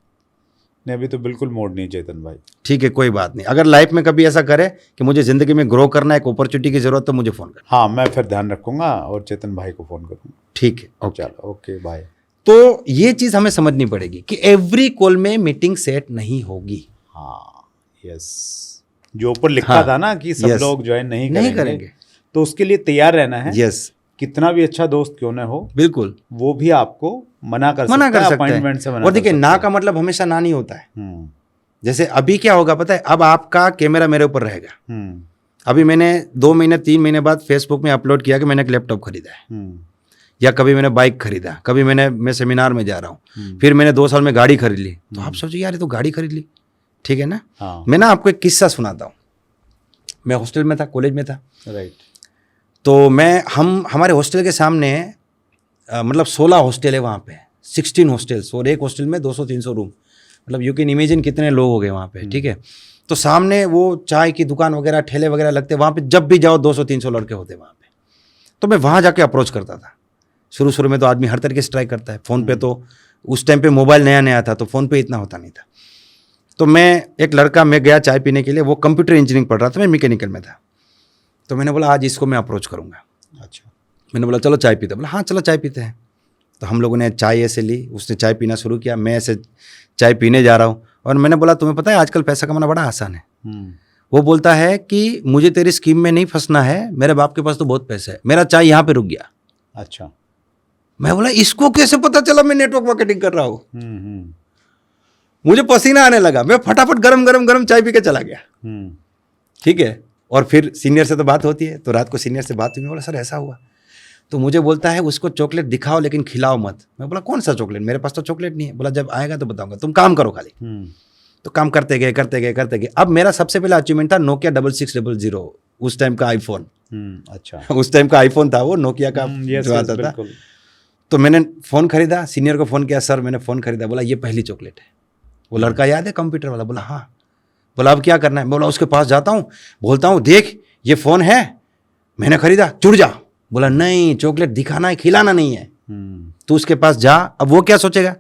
नहीं, अभी तो बिल्कुल मूड नहीं चेतन भाई। ठीक है, कोई बात नहीं। अगर लाइफ में कभी ऐसा करे कि मुझे ज़िंदगी में ग्रो करना है, एक अपॉर्चुनिटी की ज़रूरत, तो मुझे फ़ोन कर। हाँ, मैं फिर ध्यान रखूंगा और चेतन भाई को फ़ोन करूंगा। ठीक है, ओके। चलो, ओके, बाय। तो ये चीज़ हमें समझनी पड़ेगी कि एवरी कॉल में मीटिंग सेट नहीं होगी। हाँ, यस, जो ऊपर लिखा हाँ, था ना कि सब yes, लोग ज्वाइन नहीं नहीं करेंगे, तो उसके लिए तैयार रहना है। यस, कितना भी अच्छा दोस्त क्यों ना हो, बिल्कुल वो भी आपको मना कर मना कर सकता है, सकता अपॉइंटमेंट से है। मना और कर देखिए, सकता ना है। का मतलब हमेशा ना नहीं होता है। हम्म, जैसे अभी क्या होगा पता है, अब आपका कैमरा मेरे ऊपर रहेगा। हम्म, अभी मैंने 2 महीने 3 महीने बाद फेसबुक में अपलोड किया कि मैंने एक लैपटॉप खरीदा है, हम्म, या कभी मैंने बाइक खरीदा, कभी मैं सेमिनार में जा रहा हूँ, हम्म, फिर मैंने 2 साल में गाड़ी खरीद ली। तो आप सोचिए यार, ये तो गाड़ी खरीद ली, ठीक है ना। हाँ, मैं ना आपको एक किस्सा सुनाता हूँ। मैं हॉस्टल में था, कॉलेज में था, राइट, तो हमारे हॉस्टल के सामने मतलब 16 हॉस्टल है वहाँ पे, 16 हॉस्टल्स, और एक हॉस्टल में 200-300 रूम। मतलब यू कैन इमेजिन कितने लोग हो गए वहाँ पे, ठीक है। तो सामने वो चाय की दुकान वगैरह, ठेले वगैरह लगते, वहाँ पे जब भी जाओ 200-300 लड़के होते वहाँ पे। तो मैं वहाँ जाके अप्रोच करता था। शुरू में तो आदमी हर तरीके से ट्राई करता है। फ़ोन पे तो उस टाइम पे मोबाइल नया नया था, तो फ़ोन पे इतना होता नहीं था। तो मैं गया चाय पीने के लिए, वो कंप्यूटर इंजीनियरिंग पढ़ रहा था, मैं मैकेनिकल में था। तो मैंने बोला आज इसको मैं अप्रोच करूँगा। अच्छा, मैंने बोला चलो चाय पीते, बोला हाँ चलो चाय पीते हैं। तो हम लोगों ने चाय ऐसे ली, उसने चाय पीना शुरू किया, मैं ऐसे चाय पीने जा रहा हूँ, और मैंने बोला तुम्हें पता है आजकल पैसा कमाना बड़ा आसान है। वो बोलता है कि मुझे तेरी स्कीम में नहीं फंसना है, मेरे बाप के पास तो बहुत पैसा है। मेरा चाय यहाँ पे रुक गया। अच्छा, मैं बोला इसको कैसे पता चला मैं नेटवर्क मार्केटिंग कर रहा हूँ। हम्म, मुझे पसीना आने लगा, मैं फटाफट गरम चाय पी के चला गया, ठीक है। और फिर सीनियर से तो बात होती है, तो रात को सीनियर से बात हुई, मैं बोला सर ऐसा हुआ। तो मुझे बोलता है उसको चॉकलेट दिखाओ लेकिन खिलाओ मत। मैं बोला कौन सा चॉकलेट, मेरे पास तो चॉकलेट नहीं है। बोला जब आएगा तो बताऊंगा, तुम काम करो खाली। तो काम करते गए। अब मेरा सबसे पहला अचीवमेंट था नोकिया 6600, उस टाइम का आईफोन। अच्छा, उस टाइम का आईफोन था वो, नोकिया का जो आता था। तो मैंने फ़ोन खरीदा, सीनियर को फ़ोन किया, सर मैंने फ़ोन खरीदा। बोला ये पहली चॉकलेट है। वो लड़का याद है कंप्यूटर वाला? बोला हाँ। बोला अब क्या करना है? बोला उसके पास जाता हूँ, बोलता हूँ देख ये फ़ोन है, मैंने खरीदा, जुड़ जा। बोला नहीं, चॉकलेट दिखाना है, खिलाना नहीं है। तू उसके पास जा। अब वो क्या सोचेगा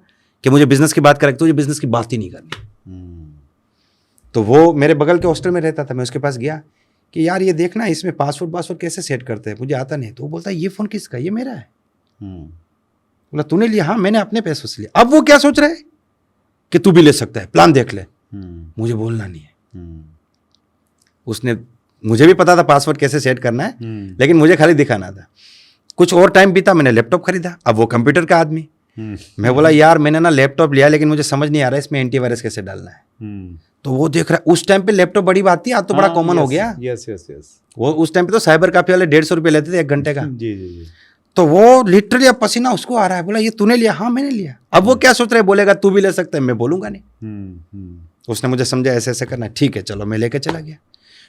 कि मुझे बिजनेस की बात करेगा, तुझे बिजनेस की बात ही नहीं करनी। तो वो मेरे बगल के हॉस्टल में रहता था, मैं उसके पास गया कि यार ये देखना इसमें पासवर्ड कैसे सेट करते हैं, मुझे आता नहीं। तो वो बोलता है ये फ़ोन किसका? ये मेरा है। बोला तूने लिया? हाँ मैंने अपने पैसों से लिया। अब वो क्या सोच रहा है कि तू भी ले सकता है, प्लान देख ले। मुझे बोलना नहीं है। उसने, मुझे भी पता था पासवर्ड कैसे सेट करना है, लेकिन मुझे खाली दिखाना था। कुछ और टाइम बीता, मैंने लैपटॉप खरीदा। अब वो कंप्यूटर का आदमी। मैं बोला यार मैंने ना लैपटॉप लिया, लेकिन मुझे समझ नहीं आ रहा है इसमें एंटीवायरस कैसे डालना है। तो वो देख रहा है, उस टाइम पे लैपटॉप बड़ी बात थी, आज तो बड़ा कॉमन हो गया। यस। वो उस टाइम पे तो साइबर कैफे वाले 150 रुपये लेते थे 1 घंटे का। जी। तो वो लिटरली अब पसीना उसको आ रहा है। बोला ये तूने लिया? हाँ मैंने लिया। अब वो क्या सोच रहा है, बोलेगा तू भी ले सकता है, मैं बोलूंगा नहीं। उसने मुझे समझा ऐसे ऐसे करना है, ठीक है चलो, मैं लेके चला गया।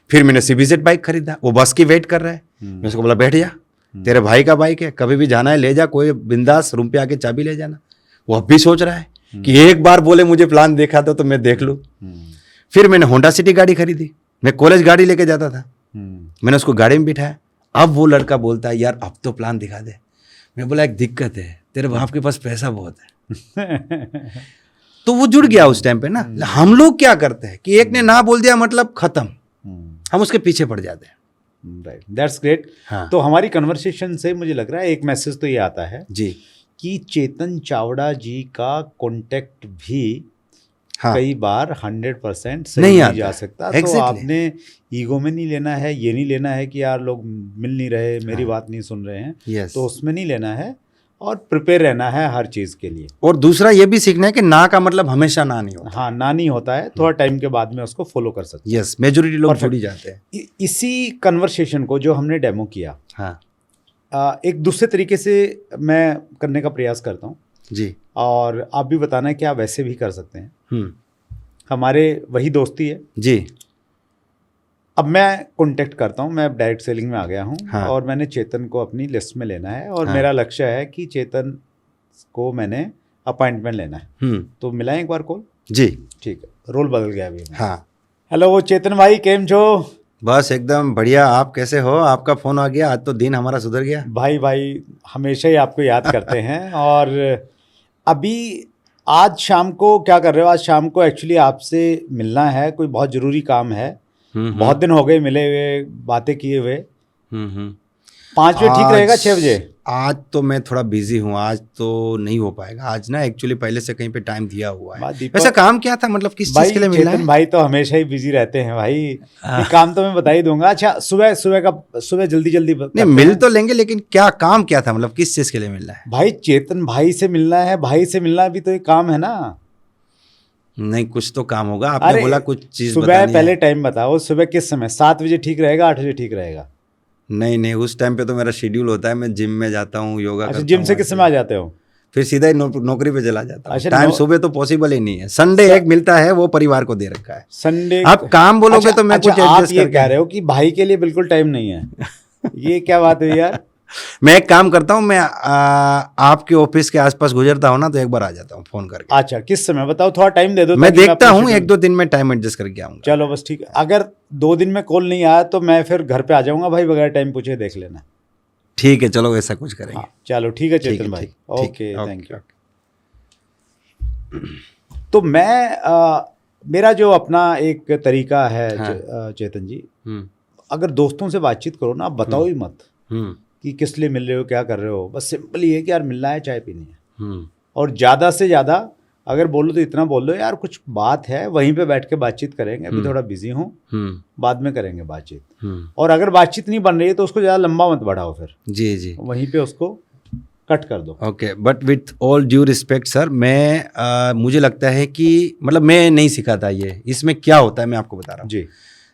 फिर मैंने CBZ बाइक खरीदा, वो बस की वेट कर रहा है। मैं उसको बोला बैठ जा, तेरे भाई का बाइक है, कभी भी जाना है ले जा, कोई बिंदास रूम पे आके चाबी ले जाना। वो अब भी सोच रहा है कि एक बार बोले मुझे प्लान देखा तो मैं देख लूँ। फिर मैंने होंडा सिटी गाड़ी खरीदी, मैं कॉलेज गाड़ी लेके जाता था। मैंने उसको गाड़ी में बिठाया। अब वो लड़का बोलता है यार अब तो प्लान दिखा दे। मैं बोला एक दिक्कत है, तेरे बाप के पास पैसा बहुत है। तो वो जुड़ गया उस टाइम पे ना। हम लोग क्या करते हैं कि एक ने ना बोल दिया मतलब खत्म, हम उसके पीछे पड़ जाते हैं। Right, that's great. हाँ। तो हमारी कन्वर्सेशन से मुझे लग रहा है एक मैसेज तो ये आता है जी कि चेतन चावड़ा जी का कांटेक्ट भी हाँ कई बार 100% सही नहीं नहीं आता जा है। सकता। तो Exactly. आपने ईगो में नहीं लेना है, ये नहीं लेना है कि यार लोग मिल नहीं रहे, मेरी बात नहीं सुन रहे हैं, Yes. तो उसमें नहीं लेना है और प्रिपेयर रहना है हर चीज़ के लिए। और दूसरा ये भी सीखना है कि ना का मतलब हमेशा ना नहीं होता। हाँ, ना नहीं होता है, थोड़ा टाइम के बाद में उसको फॉलो कर सकते हैं। यस, मेजोरिटी लोग Perfect. जुड़ ही जाते हैं। इसी कन्वर्सेशन को जो हमने डेमो किया, हाँ एक दूसरे तरीके से मैं करने का प्रयास करता हूँ, जी और आप भी बताना है कि आप वैसे भी कर सकते हैं। हम्म हमारे वही दोस्ती है। जी अब मैं कांटेक्ट करता हूँ, मैं डायरेक्ट सेलिंग में आ गया हूँ। हाँ। और मैंने चेतन को अपनी लिस्ट में लेना है, और हाँ। मेरा लक्ष्य है कि चेतन को मैंने अपॉइंटमेंट लेना है। तो मिलाएं एक बार कॉल। जी ठीक है, रोल बदल गया अभी। हाँ हेलो चेतन भाई, केम छो? बस एकदम बढ़िया। आप कैसे हो? आपका फ़ोन आ गया, आज तो दिन हमारा सुधर गया। भाई हमेशा ही आपको याद करते हैं। और अभी आज शाम को क्या कर रहे हो? आज शाम को एक्चुअली आपसे मिलना है, कोई बहुत जरूरी काम है। बहुत दिन हो गए मिले हुए, बातें किए हुए। 5 बजे ठीक रहेगा? 6 बजे? आज तो मैं थोड़ा बिजी हूँ, आज तो नहीं हो पाएगा। आज ना एक्चुअली पहले से कहीं पे टाइम दिया हुआ है। वैसे काम क्या था, मतलब किस चीज के लिए मिलना है? चेतन भाई तो हमेशा ही बिजी रहते हैं भाई, ये काम तो मैं बता ही दूंगा। अच्छा, सुबह जल्दी नहीं, मिल तो लेंगे, लेकिन क्या काम क्या था, मतलब किस चीज के लिए मिलना है? भाई चेतन भाई से मिलना है, भाई से मिलना भी तो एक काम है ना। नहीं, कुछ तो काम होगा। आपने बोला कुछ चीज सुबह पहले टाइम बताओ, सुबह किस समय? 7 बजे ठीक रहेगा, 8 बजे ठीक रहेगा? नहीं, उस टाइम पे तो मेरा शेड्यूल होता है, मैं जिम में जाता हूँ, योगा करता हूँ। जिम से किस समय आ जाते हो? फिर सीधा ही नौकरी पे चला जाता हूँ। अच्छा, टाइम सुबह तो पॉसिबल ही नहीं है। संडे एक मिलता है, वो परिवार को दे रखा है। संडे आप काम बोलोगे तो मैं कुछ आप ये कह रहे हो कि भाई के लिए बिल्कुल टाइम नहीं है? ये क्या बात है यार? मैं एक काम करता हूँ, मैं आपके ऑफिस के आसपास गुजरता हूँ ना, तो एक बार आ जाता हूँ फोन करके। अच्छा, किस समय बताओ, थोड़ा टाइम दे दो। मैं देखता हूँ, 1-2 दिन में टाइम एडजस्ट करके आऊँगा। चलो बस ठीक है। अगर 2 दिन में कॉल नहीं आया तो मैं फिर घर पे आ जाऊंगा भाई, बगैर टाइम पूछे देख लेना। ठीक है, चलो ऐसा कुछ करेंगे। हाँ, चलो ठीक है चेतन भाई, ओके, थैंक यू। तो मेरा जो अपना एक तरीका है, चेतन जी, अगर दोस्तों से बातचीत करो ना, बताओ ही मत कि किस लिए मिल रहे हो, क्या कर रहे हो। बस सिंपल ये है कि यार मिलना है, चाय पीनी है। और ज़्यादा से ज़्यादा अगर बोलो तो इतना बोल दो, यार कुछ बात है, वहीं पे बैठ के बातचीत करेंगे, अभी थोड़ा बिजी हूँ, बाद में करेंगे बातचीत। और अगर बातचीत नहीं बन रही है तो उसको ज़्यादा लंबा मत बढ़ाओ, फिर जी वहीं पे उसको कट कर दो। Okay, but with all due respect sir, मैं मुझे लगता है कि मतलब मैं नहीं सिखाता ये। इसमें क्या होता है मैं आपको बता रहा हूँ जी।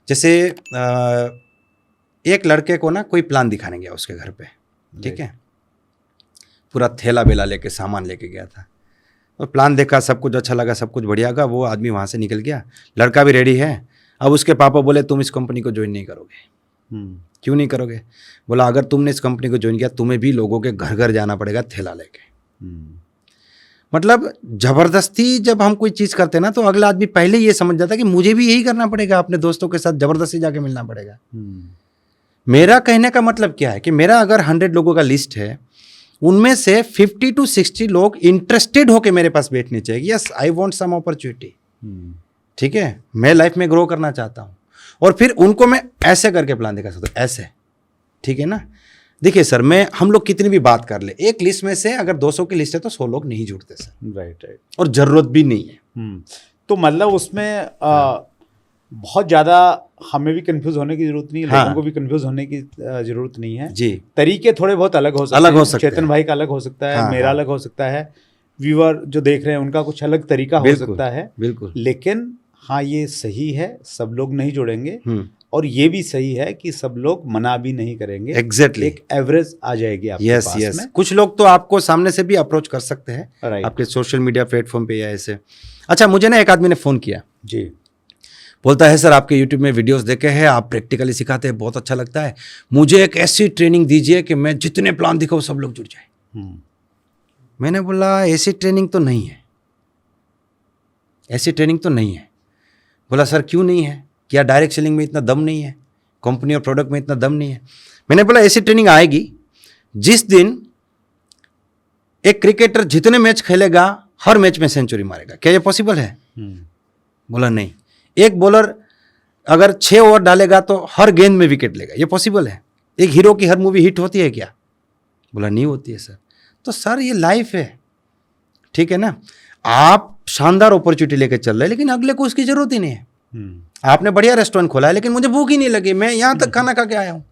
जैसे एक लड़के को ना कोई प्लान दिखाने गया उसके घर पे, ठीक है, पूरा थैला बेला लेके सामान लेके गया था, और प्लान देखा, सब कुछ अच्छा लगा, सब कुछ बढ़िया लगा। वो आदमी वहाँ से निकल गया, लड़का भी रेडी है। अब उसके पापा बोले तुम इस कंपनी को ज्वाइन नहीं करोगे। क्यों नहीं करोगे? बोला अगर तुमने इस कंपनी को ज्वाइन किया, तुम्हें भी लोगों के घर घर जाना पड़ेगा थैला लेके। मतलब जबरदस्ती जब हम कोई चीज़ करते हैं ना, तो अगला आदमी पहले ये समझ जाता है कि मुझे भी यही करना पड़ेगा, अपने दोस्तों के साथ जबरदस्ती जाके मिलना पड़ेगा। मेरा कहने का मतलब क्या है कि मेरा अगर 100 लोगों का लिस्ट है, उनमें से 50 to 60 लोग इंटरेस्टेड होकर मेरे पास बैठने चाहिए। Yes, I want some opportunity, ठीक है, मैं लाइफ में ग्रो करना चाहता हूँ। और फिर उनको मैं ऐसे करके प्लान दिखा सकता हूँ, ऐसे, ठीक है ना। देखिए सर, हम लोग कितनी भी बात कर ले, एक लिस्ट में से अगर 200 की लिस्ट है तो 100 लोग नहीं जुड़ते सर। राइट। और ज़रूरत भी नहीं है। तो मतलब उसमें बहुत ज़्यादा हमें भी कंफ्यूज होने की जरूरत नहीं है, लोगों को भी कंफ्यूज होने की जरूरत नहीं है जी। तरीके थोड़े बहुत अलग हो सकते हैं। चेतन भाई का अलग हो सकता है, मेरा अलग हो सकता है, व्यूअर जो देख रहे हैं उनका कुछ अलग तरीका हो सकता है। बिल्कुल। लेकिन हाँ, ये सही है, सब लोग नहीं जुड़ेंगे, और ये भी सही है कि सब लोग मना भी नहीं करेंगे। एग्जैक्टली, एक एवरेज आ जाएगी आपके पास में। कुछ लोग तो आपको सामने से भी अप्रोच कर सकते हैं, आपके सोशल मीडिया प्लेटफॉर्म पे या ऐसे। अच्छा, मुझे ना एक आदमी ने फ़ोन किया जी, बोलता है सर आपके यूट्यूब में वीडियोस देखे हैं, आप प्रैक्टिकली सिखाते हैं, बहुत अच्छा लगता है, मुझे एक ऐसी ट्रेनिंग दीजिए कि मैं जितने प्लान दिखाऊँ सब लोग जुड़ जाए। मैंने बोला ऐसी ट्रेनिंग तो नहीं है, ऐसी ट्रेनिंग तो नहीं है। बोला सर क्यों नहीं है? क्या डायरेक्ट सेलिंग में इतना दम नहीं है, कंपनी और प्रोडक्ट में इतना दम नहीं है? मैंने बोला ऐसी ट्रेनिंग आएगी जिस दिन एक क्रिकेटर जितने मैच खेलेगा हर मैच में सेंचुरी मारेगा। क्या ये पॉसिबल है? बोला नहीं। एक बॉलर अगर 6 ओवर डालेगा तो हर गेंद में विकेट लेगा। ये पॉसिबल है? एक हीरो की हर मूवी हिट होती है क्या? बोला नहीं होती है सर। तो सर ये लाइफ है, ठीक है ना। आप शानदार अपॉर्चुनिटी लेकर चल रहे हैं, लेकिन अगले को उसकी जरूरत ही नहीं है। आपने बढ़िया रेस्टोरेंट खोला है, लेकिन मुझे भूख ही नहीं लगी, मैं यहाँ तक खाना खा के आया हूँ,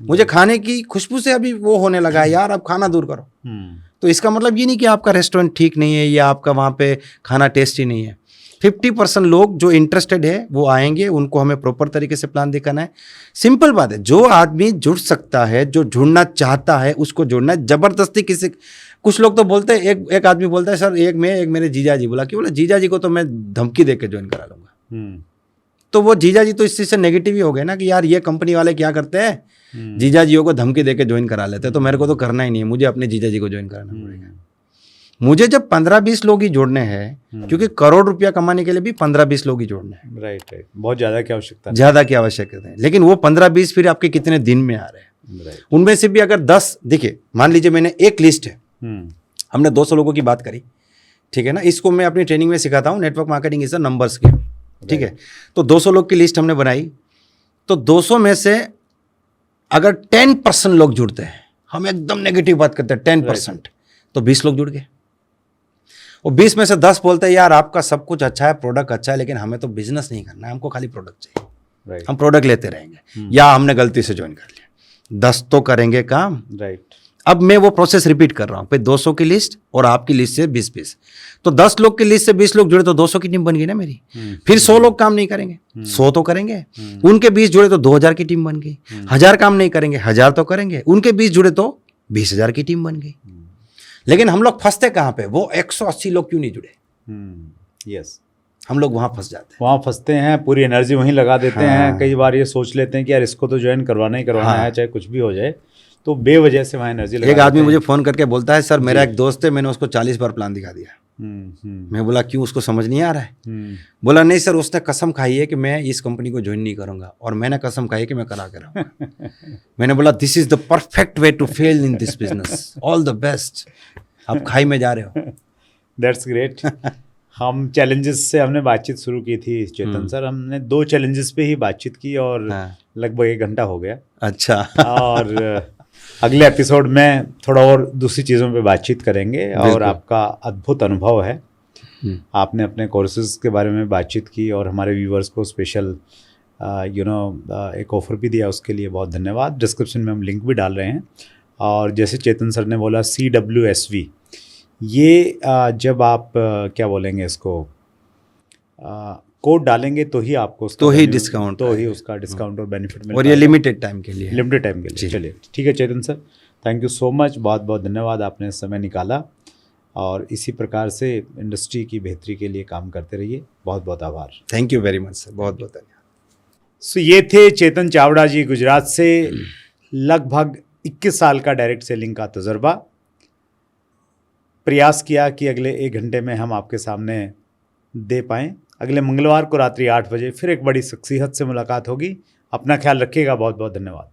मुझे खाने की खुशबू से अभी वो होने लगा है, यार अब खाना दूर करो। तो इसका मतलब ये नहीं कि आपका रेस्टोरेंट ठीक नहीं है या आपका वहाँ पे खाना टेस्टी नहीं है। 50% लोग जो इंटरेस्टेड है वो आएंगे, उनको हमें प्रॉपर तरीके से प्लान दिखाना है। सिंपल बात है, जो आदमी जुड़ सकता है, जो जुड़ना चाहता है उसको जुड़ना है। जबरदस्ती किसी, कुछ लोग तो बोलते हैं, एक आदमी बोलता है सर एक मेरे जीजा जी बोला कि बोला जीजा जी को तो मैं धमकी दे के ज्वाइन करा लूँगा। तो वो जीजा जी तो इस चीज़ से नेगेटिव ही हो गए ना कि यार ये कंपनी वाले क्या करते हैं, जीजा जियों को धमकी दे के ज्वाइन करा लेते हैं, तो मेरे को तो करना ही नहीं है, मुझे अपने जीजा जी को ज्वाइन कराना पड़ेगा। मुझे जब 15-20 लोग ही जोड़ने हैं, क्योंकि करोड़ रुपया कमाने के लिए भी 15-20 लोग ही जोड़ने हैं। राइट। बहुत ज़्यादा की आवश्यकता, ज़्यादा की आवश्यकता है, लेकिन वो 15-20 फिर आपके कितने दिन में आ रहे हैं। उनमें से भी अगर 10, देखिए मान लीजिए मैंने एक लिस्ट है, हमने 200 लोगों की बात करी ठीक है ना, इसको मैं अपनी ट्रेनिंग में सिखाता हूँ, network marketing is a numbers game, ठीक है। तो 200 लोग की लिस्ट हमने बनाई, तो 200 में से अगर 10% लोग जुड़ते हैं, हम एकदम नेगेटिव बात करते हैं 10%, तो 20 लोग जुड़ गए। और 20 में से 10 बोलते हैं यार आपका सब कुछ अच्छा है, प्रोडक्ट अच्छा है, लेकिन हमें तो बिजनेस नहीं करना है, हमको खाली प्रोडक्ट चाहिए, हम प्रोडक्ट लेते रहेंगे, या हमने गलती से ज्वाइन कर लिया। 10 तो करेंगे काम, राइट। अब मैं वो प्रोसेस रिपीट कर रहा हूँ, फिर 200 की लिस्ट और आपकी लिस्ट से 20-20, तो 10 लोग की लिस्ट से 20 लोग जुड़े तो 200 की टीम बन गई ना मेरी। फिर 100 लोग काम नहीं करेंगे, 100 तो करेंगे, उनके 20 जुड़े तो 2000 की टीम बन गई। 1000 काम नहीं करेंगे, 1000 तो करेंगे, उनके 20 जुड़े तो 20,000 की टीम बन गई। लेकिन हम लोग फंसते कहाँ पे, वो 180 लोग क्यों नहीं जुड़े? यस, हम लोग वहाँ फंस जाते हैं, वहाँ फंसते हैं, पूरी एनर्जी वहीं लगा देते हैं। कई बार ये सोच लेते हैं कि यार इसको तो ज्वाइन करवाना ही करवाना है, चाहे कुछ भी हो जाए, तो बेवजह से वहाँ एनर्जी लगा। एक आदमी मुझे फ़ोन करके बोलता है सर मेरा एक दोस्त है, मैंने उसको 40 बार प्लान दिखा दिया। मैं बोला क्यों, उसको समझ नहीं आ रहा है? बोला नहीं सर, उसने कसम खाई है कि मैं इस कंपनी को ज्वाइन नहीं करूंगा, और मैंने कसम खाई है कि मैं करा के रहूंगा। मैंने बोला this is the perfect way to fail in this business, all the best. आप खाई में जा रहे हो। That's great. हम चैलेंजेस से हमने बातचीत शुरू की थी चेतन सर, हमने 2 चैलेंजेस पे ही बातचीत की और लगभग 1 घंटा हो गया। अच्छा। और अगले एपिसोड में थोड़ा और दूसरी चीज़ों पे बातचीत करेंगे। और आपका अद्भुत अनुभव है, आपने अपने कोर्सेज के बारे में बातचीत की और हमारे व्यूवर्स को स्पेशल एक ऑफ़र भी दिया, उसके लिए बहुत धन्यवाद। डिस्क्रिप्शन में हम लिंक भी डाल रहे हैं। और जैसे चेतन सर ने बोला CWSV, ये जब आप क्या बोलेंगे इसको, कोड डालेंगे तो ही आपको तो ही डिस्काउंट, तो ही उसका डिस्काउंट और बेनिफिट मिलता है, और ये लिमिटेड टाइम के लिए, लिमिटेड टाइम के लिए। चलिए ठीक है Chetan sir, thank you so much, बहुत बहुत धन्यवाद, आपने समय निकाला और इसी प्रकार से इंडस्ट्री की बेहतरी के लिए काम करते रहिए। बहुत बहुत आभार। Thank you very much sir, बहुत बहुत धन्यवाद। सो ये थे चेतन चावड़ा जी, गुजरात से, लगभग 21 साल का डायरेक्ट सेलिंग का तजुर्बा। प्रयास किया कि अगले 1 घंटे में हम आपके सामने दे पाएँ। अगले मंगलवार को रात्रि 8 बजे फिर एक बड़ी शख्सियत से मुलाकात होगी। अपना ख्याल रखिएगा, बहुत बहुत धन्यवाद।